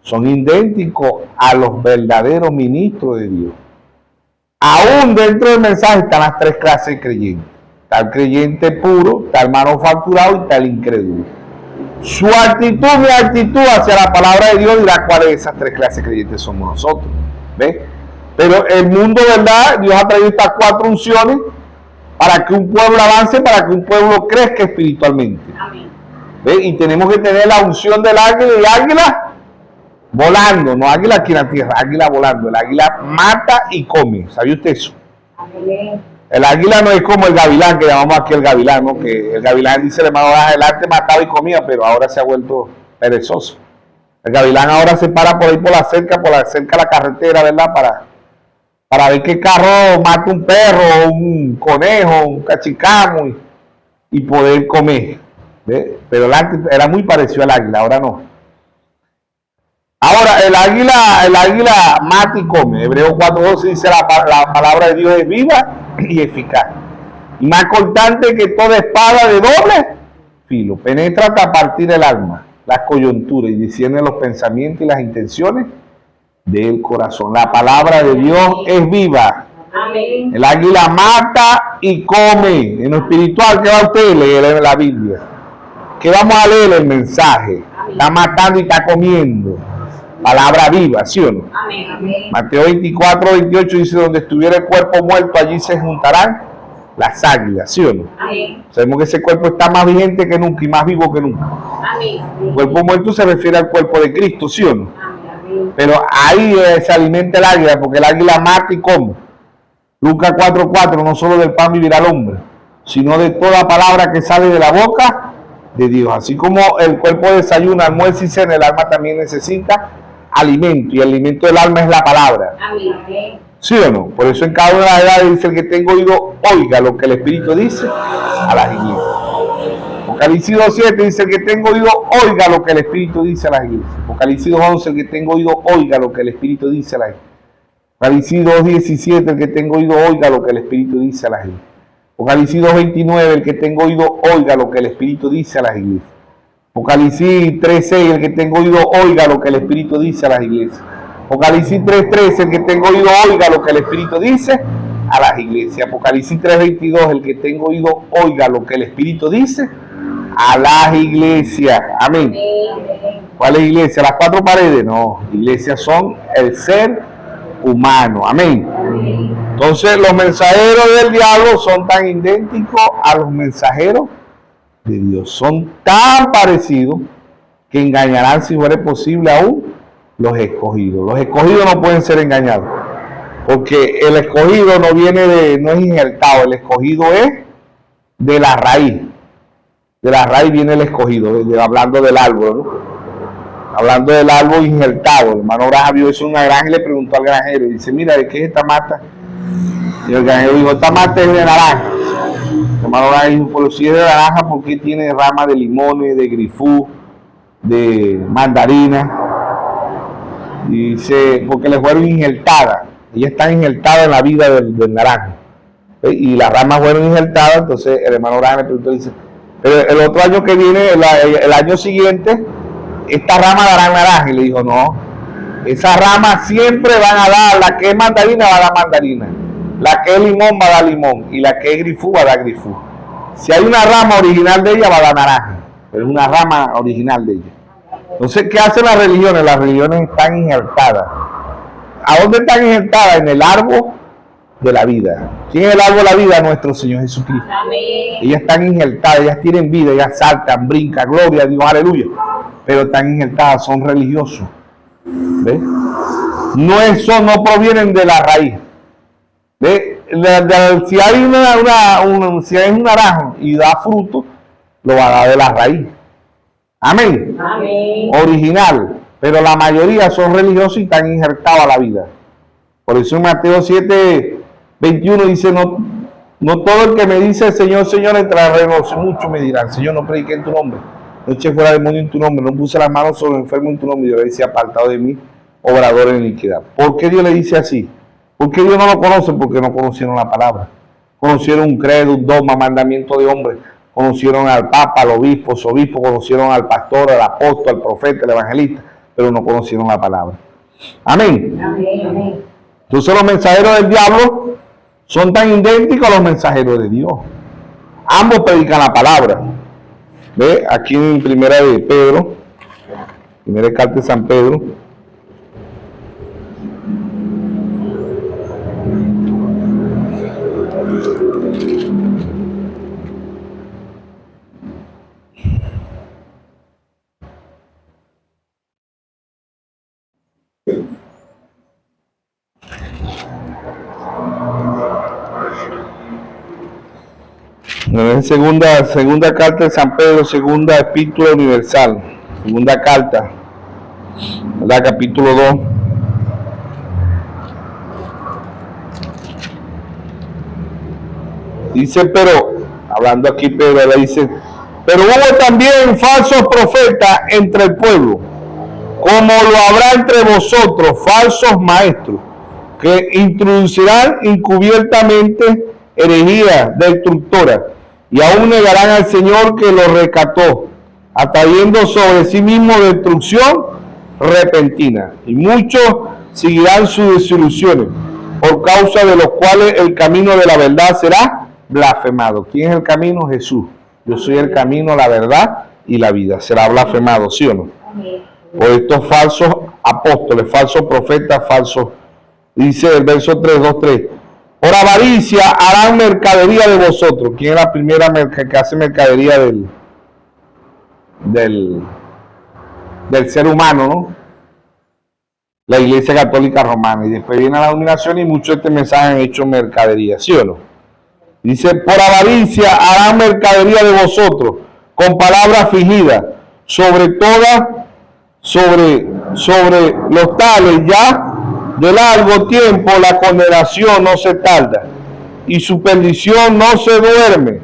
son idénticos a los verdaderos ministros de Dios. Aún dentro del mensaje están las 3 clases de creyentes. Está el creyente puro, está el manufacturado y está el incrédulo. Su actitud, mi actitud hacia la palabra de Dios dirá cuáles de esas 3 clases de creyentes somos nosotros. ¿Ves? Pero el mundo, ¿verdad? Dios ha traído estas 4 unciones para que un pueblo avance, para que un pueblo crezca espiritualmente. ¿Ves? Y tenemos que tener la unción del águila y águila volando, no águila aquí en la tierra, águila volando. El águila mata y come. ¿Sabía usted eso? Amén. El águila no es como el gavilán, que llamamos aquí el gavilán, ¿no? Que el gavilán, dice el hermano, adelante mataba y comía, pero ahora se ha vuelto perezoso. El gavilán ahora se para por ahí por la cerca de la carretera, ¿verdad? Para ver qué carro mata un perro, un conejo, un cachicamo y poder comer. ¿Ve? Pero antes era muy parecido al águila, ahora no. Ahora, el águila mata y come. Hebreo 4:12 dice la palabra de Dios es viva y eficaz. Y más cortante que toda espada de doble filo. Penetra hasta partir el alma, las coyunturas y discierne los pensamientos y las intenciones del corazón. La palabra de Dios es viva. Amén. El águila mata y come. En lo espiritual, ¿qué va usted a leer en la Biblia? ¿Qué vamos a leer el mensaje? Está matando y está comiendo. Palabra viva, ¿sí o no? Amén. Amén. Mateo 24:28 dice, donde estuviera el cuerpo muerto, allí se juntarán las águilas, ¿sí o no? Amén. Sabemos que ese cuerpo está más vigente que nunca y más vivo que nunca. Amén. El cuerpo muerto se refiere al cuerpo de Cristo, ¿sí o no? Amén. Pero ahí se alimenta el águila, porque el águila mata y come. Lucas 4:4, no solo del pan vivirá el hombre, sino de toda palabra que sale de la boca de Dios. Así como el cuerpo desayuna, almuerza y cena, el alma también necesita alimento, y el alimento del alma es la palabra. Amén. ¿Sí o no? Por eso en cada una de las edades dice el que tengo oído, oiga lo que el Espíritu dice a las iglesias. Apocalipsis 2:7 dice el que tengo oído, oiga lo que el Espíritu dice a las iglesias. Apocalipsis 2:11 el que tengo oído, oiga lo que el Espíritu dice a las iglesias. Apocalipsis 2:17 el que tengo oído, oiga lo que el Espíritu dice a las iglesias. Apocalipsis 2:29 el que tengo oído, oiga lo que el Espíritu dice a las iglesias. Apocalipsis 3:6 el que tengo oído, oiga lo que el Espíritu dice a las iglesias. Apocalipsis 3:13 el que tengo oído, oiga lo que el Espíritu dice a las iglesias. Apocalipsis 3:22 el que tengo oído, oiga lo que el Espíritu dice a las iglesias. Amén. ¿Cuál es iglesia? ¿Las cuatro paredes? No, iglesias son el ser humano. Amén. Entonces los mensajeros del diablo son tan idénticos a los mensajeros de Dios. Son tan parecidos que engañarán, si fuera posible, aún los escogidos. Los escogidos no pueden ser engañados, porque el escogido no viene no es injertado, el escogido es de la raíz. De la raíz viene el escogido, hablando del árbol, ¿no? Hablando del árbol injertado. El hermano Graham vio eso en una granja y le preguntó al granjero, y dice, mira, ¿de qué es esta mata? Y el granjero dijo, esta mata es de naranja. El hermano Graham dijo, pero si es de naranja, ¿por qué tiene ramas de limones, de grifú, de mandarina? Y dice, porque le fueron injertadas. Ellas están injertadas en la vida del naranja. Y las ramas fueron injertadas. Entonces el hermano Graham le preguntó, dice, pero el otro año que viene, el año siguiente, esta rama dará naranja. Y le dijo, no, esas ramas siempre van a dar, la que es mandarina va a dar mandarina, la que es limón va a dar limón, y la que es grifú va a dar grifú. Si hay una rama original de ella, va a dar naranja, pero es una rama original de ella. Entonces, ¿qué hacen las religiones? Las religiones están injertadas. ¿A dónde están injertadas? En el árbol de la vida. ¿Quién es el árbol de la vida? Nuestro Señor Jesucristo. Amén. Ellas están injertadas, ellas tienen vida, ellas saltan, brincan, gloria a Dios, aleluya. Pero están injertadas, son religiosos. ¿Ves? No, eso no provienen de la raíz. ¿Ves? Si hay si hay un naranjo y da fruto, lo va a dar de la raíz. Amén. Amén. Original. Pero la mayoría son religiosos y están injertados a la vida. Por eso en Mateo 7:21 dice, no todo el que me dice Señor, Señor, entrará al reino. Muchos me dirán, Señor, no prediqué en tu nombre, no eché fuera demonio en tu nombre, no puse las manos sobre el enfermo en tu nombre. Y yo le decía, apartado de mí, obrador en iniquidad. ¿Por qué Dios le dice así? ¿Por qué Dios no lo conoce? Porque no conocieron la palabra. Conocieron un credo, un dogma, mandamiento de hombres. Conocieron al Papa, al obispo, conocieron al pastor, al apóstol, al profeta, al evangelista, pero no conocieron la palabra. Amén. Amén. Entonces los mensajeros del diablo son tan idénticos a los mensajeros de Dios. Ambos predican la palabra. ¿Ve? Aquí en primera de Pedro, primera carta de San Pedro, Segunda carta de San Pedro, segunda epístola universal, segunda carta, ¿verdad? Capítulo 2. Dice, pero, hablando aquí Pedro, le dice, pero hubo también falsos profetas entre el pueblo, como lo habrá entre vosotros falsos maestros, que introducirán encubiertamente herejías destructoras, y aún negarán al Señor que los rescató, atrayendo sobre sí mismo destrucción repentina. Y muchos seguirán sus desilusiones, por causa de los cuales el camino de la verdad será blasfemado. ¿Quién es el camino? Jesús. Yo soy el camino, la verdad y la vida. Será blasfemado, ¿sí o no? Por estos falsos apóstoles, falsos profetas, falsos. Dice el verso 3, 2, 3. Por avaricia harán mercadería de vosotros. ¿Quién es la primera que hace mercadería del ser humano, no? La Iglesia Católica Romana. Y después viene la dominación y muchos de este mensaje han hecho mercadería, ¿sí o no? Dice, por avaricia harán mercadería de vosotros, con palabras fingidas, sobre los tales ya de largo tiempo la condenación no se tarda, y su perdición no se duerme,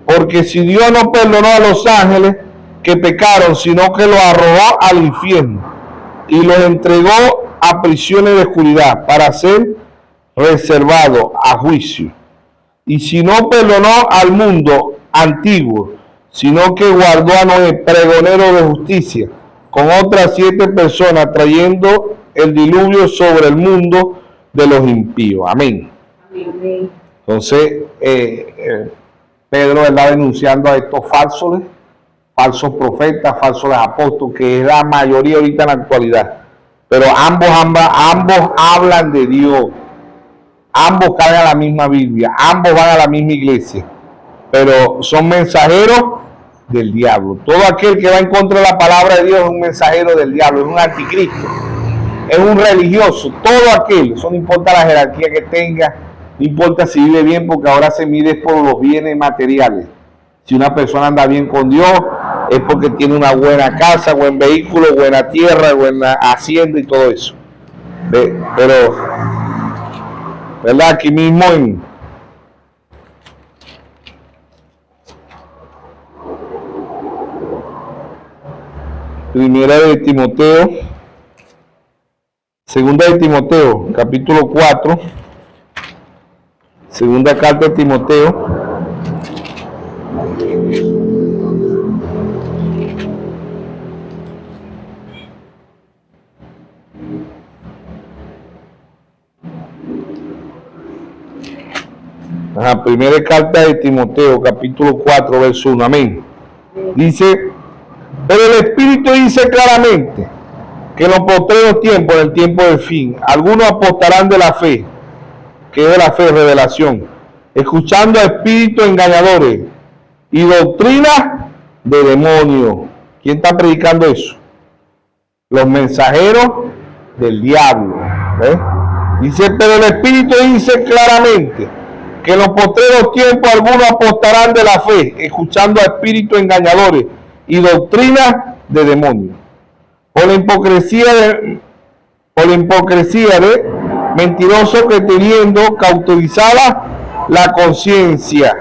porque si Dios no perdonó a los ángeles que pecaron, sino que los arrojó al infierno, y los entregó a prisiones de oscuridad, para ser reservados a juicio. Y si no perdonó al mundo antiguo, sino que guardó a Noé, pregonero de justicia, con otras 7 personas, trayendo el diluvio sobre el mundo de los impíos. Amén. Amén. Entonces, Pedro está denunciando a estos falsos profetas, falsos apóstoles, que es la mayoría ahorita en la actualidad. Pero ambos hablan de Dios. Ambos caen a la misma Biblia, ambos van a la misma iglesia, pero son mensajeros del diablo. Todo aquel que va en contra de la palabra de Dios es un mensajero del diablo, es un anticristo, es un religioso. Todo aquel, eso no importa la jerarquía que tenga, no importa si vive bien, porque ahora se mide por los bienes materiales. Si una persona anda bien con Dios, es porque tiene una buena casa, buen vehículo, buena tierra, buena hacienda y todo eso. Pero ¿verdad? Aquí mismo en Primera de Timoteo, Segunda de Timoteo, capítulo 4, segunda carta de Timoteo, primera carta de Timoteo, capítulo 4, verso 1, amén. Dice, pero el Espíritu dice claramente que en los postreros tiempos, en el tiempo del fin, algunos apostarán de la fe, que es la fe, revelación, escuchando a espíritus engañadores y doctrinas de demonios. ¿Quién está predicando eso? Los mensajeros del diablo. Dice, pero el Espíritu dice claramente que en los postreros tiempos algunos apostarán de la fe, escuchando a espíritus engañadores y doctrinas de demonios, por la hipocresía de mentirosos que teniendo cauterizada la conciencia,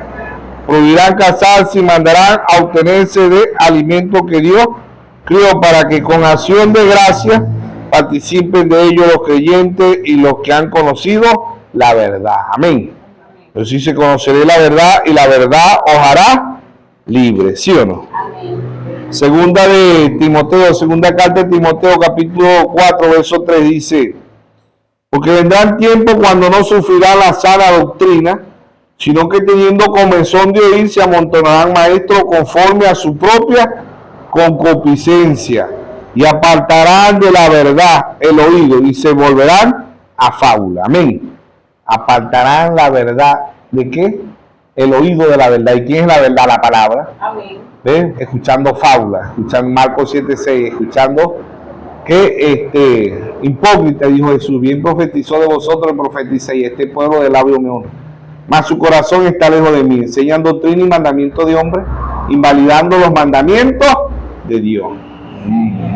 prohibirán casarse y mandarán a obtenerse de alimento que Dios crió, para que con acción de gracia participen de ello los creyentes y los que han conocido la verdad. Amén. Pero si se conoceré la verdad y la verdad os hará libre, ¿sí o no? Amén. Segunda de Timoteo, segunda carta de Timoteo, capítulo 4, verso 3 dice, porque vendrán tiempos cuando no sufrirán la sana doctrina, sino que teniendo comezón de oír se amontonarán maestros conforme a su propia concupiscencia, y apartarán de la verdad el oído y se volverán a fábula. Amén. Apartarán la verdad de qué? El oído de la verdad. ¿Y quién es la verdad? La palabra. Amén. Escuchando fábulas, escuchando Marcos 7:6, escuchando que hipócrita, dijo Jesús, bien profetizó de vosotros el profeta Isaías, este pueblo de labio me honra, mas su corazón está lejos de mí. Enseñan doctrina y mandamientos de hombres, invalidando los mandamientos de Dios.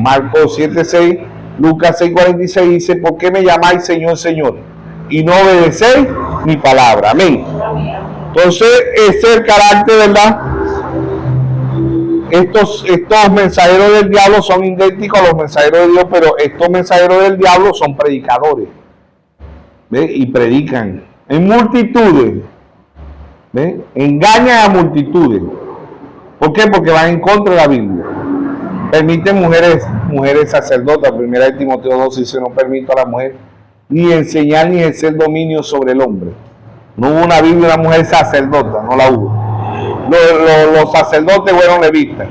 Marcos 7:6, Lucas 6:46 dice: ¿por qué me llamáis Señor, Señor, y no obedecéis mi palabra? Amén. Entonces, ese es el carácter, ¿verdad? Estos mensajeros del diablo son idénticos a los mensajeros de Dios, pero estos mensajeros del diablo son predicadores. ¿Ve? Y predican en multitudes. ¿Ve? Engañan a multitudes. ¿Por qué? Porque van en contra de la Biblia. Permiten mujeres sacerdotas. 1 de Timoteo 2 dice: no permito a la mujer ni enseñar ni ejercer dominio sobre el hombre. No hubo una Biblia de una mujer sacerdota, no la hubo. Los sacerdotes fueron levitas,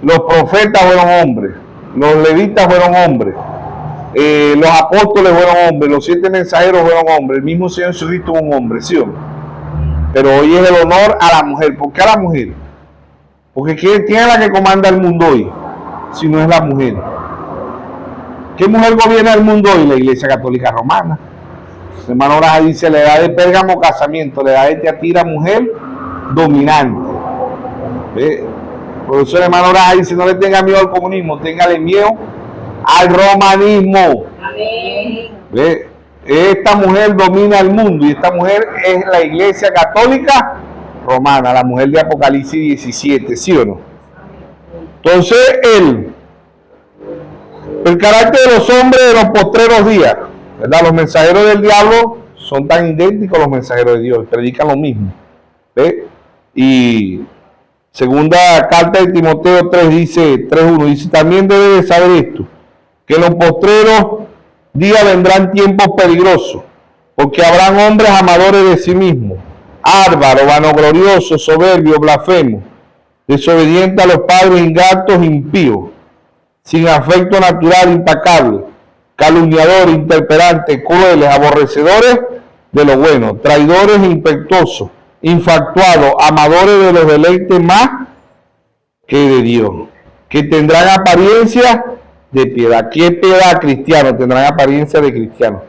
los profetas fueron hombres, los levitas fueron hombres, los apóstoles fueron hombres, los 7 mensajeros fueron hombres, el mismo Señor Jesucristo fue un hombre, ¿sí o no? Pero hoy es el honor a la mujer. ¿Por qué a la mujer? Porque ¿quién es la que comanda el mundo hoy? Si no es la mujer. ¿Qué mujer gobierna el mundo hoy? La Iglesia Católica Romana. El hermano Oraja dice: la edad de Pérgamo, casamiento; la edad de Tiatira, mujer dominante. ¿Ve? Por eso el hermano Oraja dice: no le tenga miedo al comunismo, téngale miedo al romanismo. Amén. ¿Ve? Esta mujer domina el mundo, y esta mujer es la Iglesia Católica Romana, la mujer de Apocalipsis 17, ¿sí o no? Entonces, el carácter de los hombres de los postreros días, ¿verdad? Los mensajeros del diablo son tan idénticos a los mensajeros de Dios, predican lo mismo. ¿Ve? Y segunda carta de Timoteo 3 dice, 3:1 dice: también debe de saber esto, que en los postreros días vendrán tiempos peligrosos, porque habrán hombres amadores de sí mismos, bárbaros, vanagloriosos, soberbios, blasfemos, desobedientes a los padres, ingratos, impíos, sin afecto natural, implacables, calumniadores, intemperantes, crueles, aborrecedores de lo bueno, traidores e impetuosos, infatuados, amadores de los deleites más que de Dios, que tendrán apariencia de piedad. ¿Qué piedad? Cristiano. Tendrán apariencia de cristiano,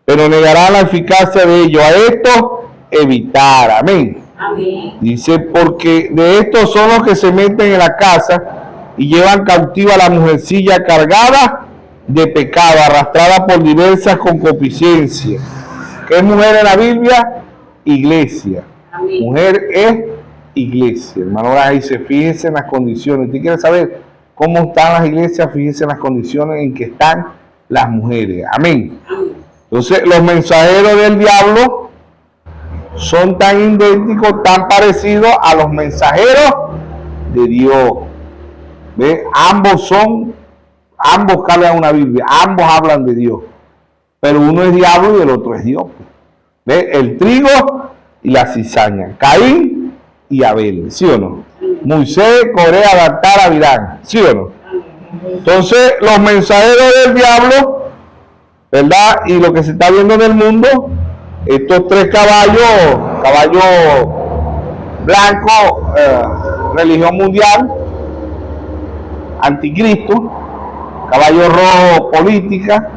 pero negarán la eficacia de ellos. A esto evitar. Amén. Amén. Dice: porque de estos son los que se meten en la casa y llevan cautiva a la mujercilla cargada de pecado, arrastrada por diversas concupiscencias. ¿Qué es mujer en la Biblia? Iglesia. Amén. Mujer es iglesia. Hermano, ahora dice: fíjense en las condiciones. ¿Usted quiere saber cómo están las iglesias? Fíjense en las condiciones en que están las mujeres. Amén. Entonces, los mensajeros del diablo son tan idénticos, tan parecidos a los mensajeros de Dios. ¿Ve? Ambos cargan una Biblia, ambos hablan de Dios, pero uno es diablo y el otro es Dios. ¿Ve? El trigo y la cizaña, Caín y Abel, ¿sí o no? Moisés, Corea, Datar, Abirán, ¿sí o no? Entonces, los mensajeros del diablo, ¿verdad? Y lo que se está viendo en el mundo, estos 3 caballos, caballo blanco, religión mundial, anticristo; caballo rojo, política,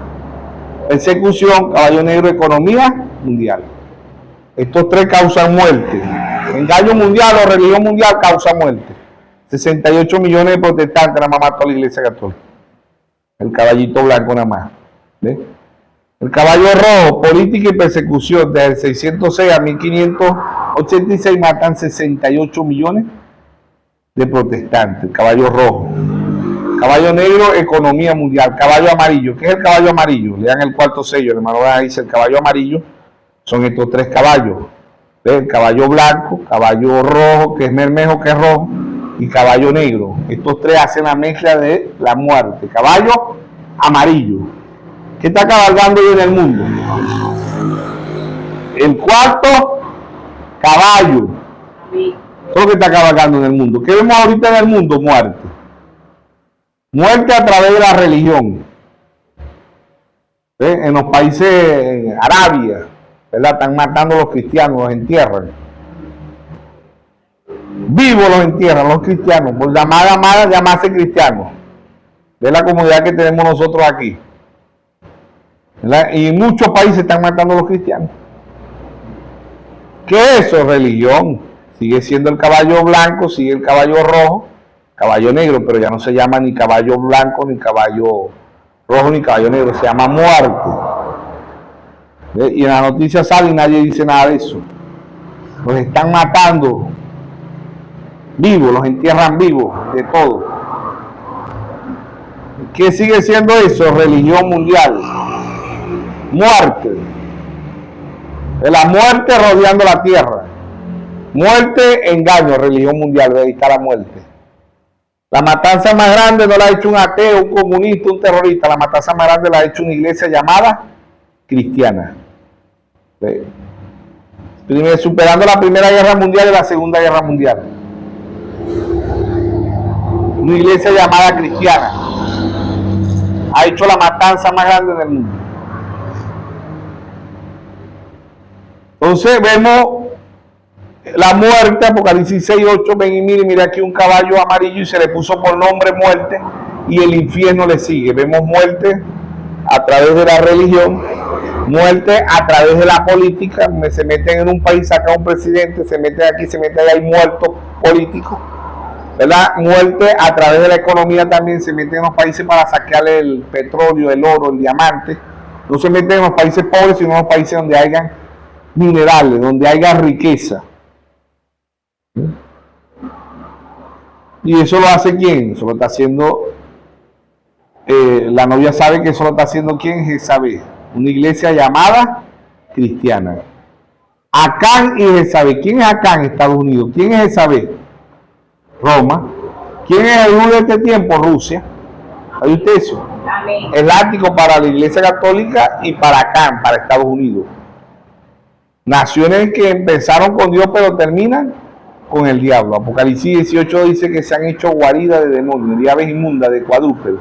persecución; caballo negro, economía mundial. Estos 3 causan muerte. Engaño mundial o religión mundial causa muerte. 68 millones de protestantes nada más mató a la Iglesia Católica. El caballito blanco nada más. ¿Ve? El caballo rojo, política y persecución, desde el 606 a 1586 matan 68 millones de protestantes. El caballo rojo. Caballo negro, economía mundial. Caballo amarillo. ¿Qué es el caballo amarillo? Lean el 4 sello. El hermano dice: el caballo amarillo son estos 3 caballos. ¿Ve? El caballo blanco, caballo rojo, que es mermejo, que es rojo, y caballo negro. Estos 3 hacen la mezcla de la muerte. Caballo amarillo. ¿Qué está cabalgando hoy en el mundo? El 4 caballo. Eso es lo que está cabalgando en el mundo. ¿Qué vemos ahorita en el mundo? Muerte. Muerte a través de la religión. ¿Ve? En los países, en Arabia, ¿verdad? Están matando a los cristianos, los entierran. Vivos los entierran, los cristianos, por llamarse cristianos. De la comunidad que tenemos nosotros aquí. ¿Verdad? Y en muchos países están matando a los cristianos. ¿Qué es eso? Religión. Sigue siendo el caballo blanco, sigue el caballo rojo, caballo negro, pero ya no se llama ni caballo blanco, ni caballo rojo, ni caballo negro, se llama muerte. ¿Ve? Y en la noticia sale y nadie dice nada de eso. Los están matando vivos, los entierran vivos, de todo. ¿Qué sigue siendo eso? Religión mundial. Muerte. De la muerte rodeando la tierra. Muerte, engaño, religión mundial, dedicar a la muerte. La matanza más grande no la ha hecho un ateo, un comunista, un terrorista. La matanza más grande la ha hecho una iglesia llamada cristiana. ¿Ve? Superando la Primera Guerra Mundial y la Segunda Guerra Mundial. Una iglesia llamada cristiana ha hecho la matanza más grande del mundo. Entonces vemos la muerte, Apocalipsis 6:8, ven y mira aquí un caballo amarillo y se le puso por nombre muerte y el infierno le sigue. Vemos muerte a través de la religión, muerte a través de la política. Se meten en un país, saca un presidente, se meten aquí, se meten allá, hay muertos políticos, ¿verdad? Muerte a través de la economía también, se meten en los países para saquearle el petróleo, el oro, el diamante. No se meten en los países pobres, sino en los países donde hayan minerales, donde haya riqueza. ¿Y eso lo hace quién? Eso lo está haciendo, la novia sabe que eso lo está haciendo quién, Jezabel, una iglesia llamada cristiana. Acán y Jezabel. ¿Quién es Acán en Estados Unidos? ¿Quién es Jezabel? Roma. ¿Quién es el rey de este tiempo? Rusia. ¿Sabe usted eso? Amén. El ático para la iglesia católica y para Acán, para Estados Unidos. Naciones que empezaron con Dios pero terminan con el diablo. Apocalipsis 18 dice que se han hecho guaridas de demonios, de aves inmundas, de cuadrúpedos.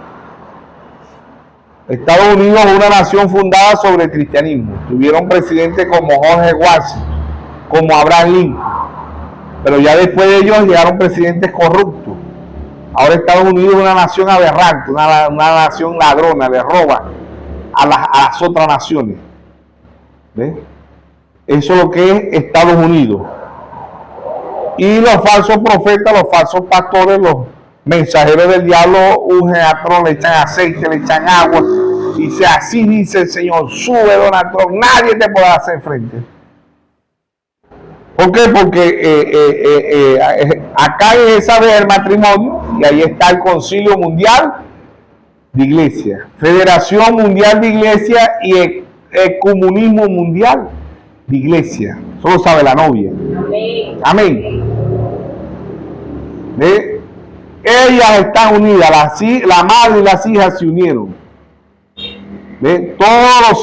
Estados Unidos es una nación fundada sobre el cristianismo. Tuvieron presidentes como George Washington, como Abraham Lincoln, pero ya después de ellos llegaron presidentes corruptos. Ahora Estados Unidos es una nación aberrante, una nación ladrona, le roba a las otras naciones. ¿Ves? Eso es lo que es Estados Unidos. Y los falsos profetas, los falsos pastores, los mensajeros del diablo ungen a Trump, le echan aceite, le echan agua. Dice, así dice el Señor, sube Donald Trump, nadie te podrá hacer frente. ¿Por qué? Porque acá es saber el matrimonio y ahí está el Concilio Mundial de Iglesia, Federación Mundial de Iglesia y Ecumenismo Mundial de Iglesia. Eso lo sabe la novia. Amén. Amén. Ellas están unidas, la madre y las hijas se unieron. Todos los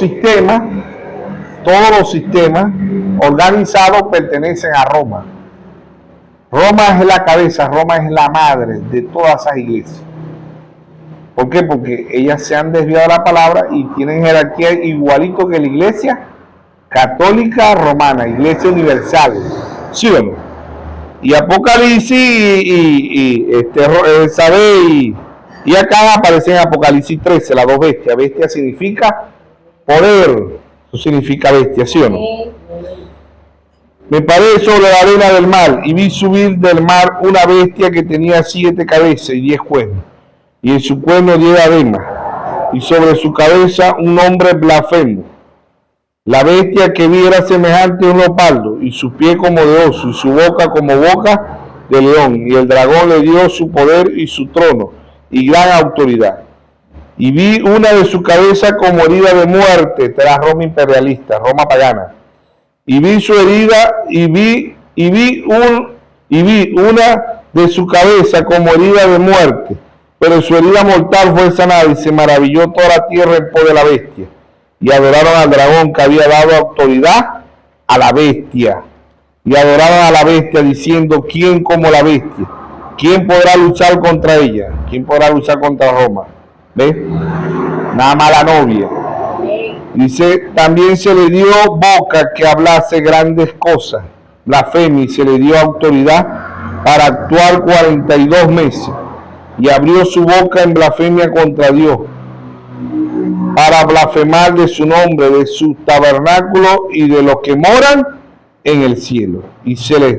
sistemas organizados pertenecen a Roma. Roma es la cabeza, Roma es la madre de todas esas iglesias. ¿Por qué? Porque ellas se han desviado de la palabra y tienen jerarquía igualito que la iglesia católica romana, iglesia universal. ¿Sí o no? Y Apocalipsis y acá aparece en Apocalipsis 13, las dos bestias. Bestia significa poder, eso significa bestia, ¿sí o no? Me paré sobre la arena del mar y vi subir del mar una bestia que tenía 7 cabezas y 10 cuernos, y en su cuerno 10 diademas, y sobre su cabeza un nombre blasfemo. La bestia que vi era semejante a un leopardo, y su pie como de oso, y su boca como boca de león, y el dragón le dio su poder y su trono, y gran autoridad. Y vi una de su cabeza como herida de muerte, esta era Roma imperialista, Roma pagana. Y vi su herida, y vi una de su cabeza como herida de muerte, pero su herida mortal fue sanada, y se maravilló toda la tierra en pos de la bestia. Y adoraron al dragón que había dado autoridad a la bestia. Y adoraron a la bestia diciendo, ¿quién como la bestia? ¿Quién podrá luchar contra ella? ¿Quién podrá luchar contra Roma? ¿Ves? Nada más la novia. Dice, también se le dio boca que hablase grandes cosas, blasfemia, y se le dio autoridad para actuar 42 meses. Y abrió su boca en blasfemia contra Dios, para blasfemar de su nombre, de su tabernáculo y de los que moran en el cielo. Y se les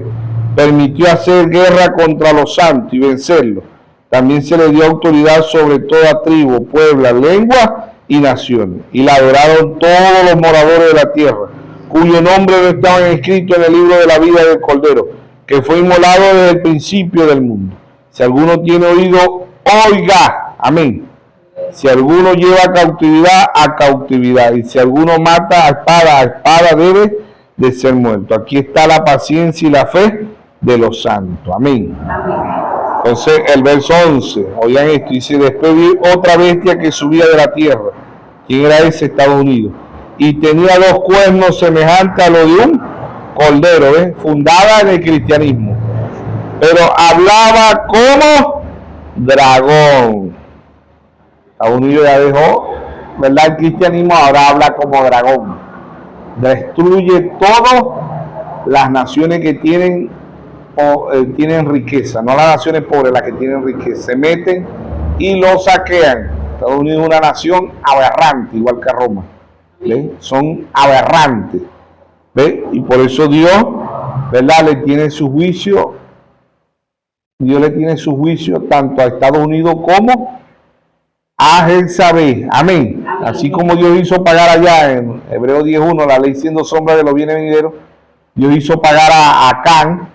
permitió hacer guerra contra los santos y vencerlos. También se les dio autoridad sobre toda tribu, pueblo, lengua y naciones. Y la adoraron todos los moradores de la tierra, cuyo nombre no estaban escritos en el libro de la vida del Cordero, que fue inmolado desde el principio del mundo. Si alguno tiene oído, oiga. Amén. Si alguno lleva a cautividad. Y si alguno mata a espada debe de ser muerto. Aquí está la paciencia y la fe de los santos. Amén. Entonces el verso 11, oigan esto, dice: después vi otra bestia que subía de la tierra. ¿Quién era ese? Estados Unidos. Y tenía 2 cuernos semejantes a lo de un cordero, fundada en el cristianismo. Pero hablaba como dragón. Estados Unidos ya dejó, ¿verdad?, el cristianismo, ahora habla como dragón. Destruye todas las naciones que tienen riqueza, no las naciones pobres, las que tienen riqueza. Se meten y lo saquean. Estados Unidos es una nación aberrante, igual que Roma. ¿Ve? Son aberrantes. ¿Ve? Y por eso Dios, ¿verdad?, le tiene su juicio. Dios le tiene su juicio tanto a Estados Unidos como a Jezabel. Amén. Así como Dios hizo pagar allá en Hebreos 10:1, la ley siendo sombra de los bienes venideros, Dios hizo pagar a Acán,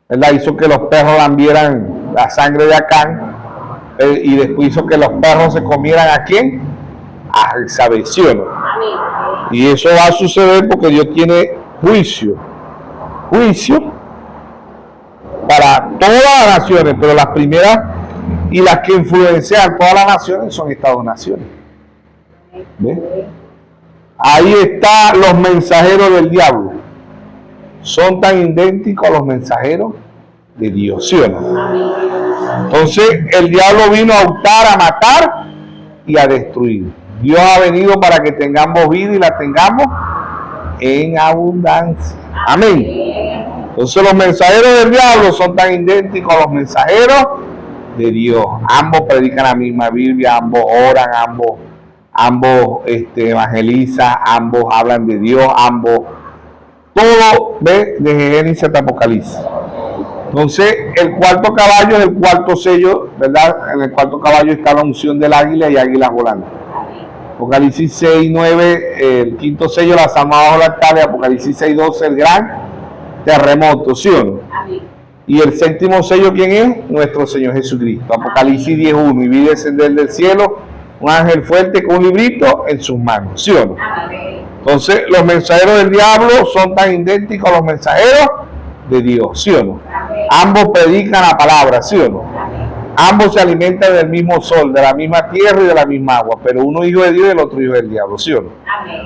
¿verdad? Hizo que los perros lambieran la sangre de Acán, y después hizo que los perros se comieran ¿a quién? A Jezabel, ¿sí o no? Y eso va a suceder porque Dios tiene juicio para todas las naciones, pero las primeras y las que influencian todas las naciones son estas 2 naciones. ¿Ve? Ahí están los mensajeros del diablo. Son tan idénticos a los mensajeros de Dios, ¿sí o no? Entonces el diablo vino a hurtar, a matar y a destruir. Dios ha venido para que tengamos vida y la tengamos en abundancia. Amén. Entonces los mensajeros del diablo son tan idénticos a los mensajeros de Dios. Ambos predican la misma Biblia, ambos oran, ambos evangelizan, ambos hablan de Dios, ambos, todo ve desde Génesis hasta Apocalipsis. Entonces el cuarto caballo es el cuarto sello, ¿verdad? En el cuarto caballo está la unción del águila y águilas volando. Apocalipsis 6:9, el quinto sello, la alma bajo la altar. Apocalipsis 6:12, el gran terremoto, ¿sí o no? Y el séptimo sello, ¿quién es? Nuestro Señor Jesucristo. Apocalipsis 10:1, y vi descender del cielo un ángel fuerte con un librito en sus manos, ¿sí o no? Entonces los mensajeros del diablo son tan idénticos a los mensajeros de Dios, ¿sí o no? Ambos predican la palabra, ¿sí o no? Ambos se alimentan del mismo sol, de la misma tierra y de la misma agua, pero uno hijo de Dios y el otro hijo del diablo, ¿sí o no?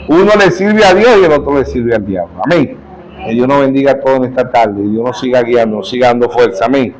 Uno le sirve a Dios y el otro le sirve al diablo. Amén. Que Dios nos bendiga a todos en esta tarde y Dios nos siga guiando, nos siga dando fuerza. Amén.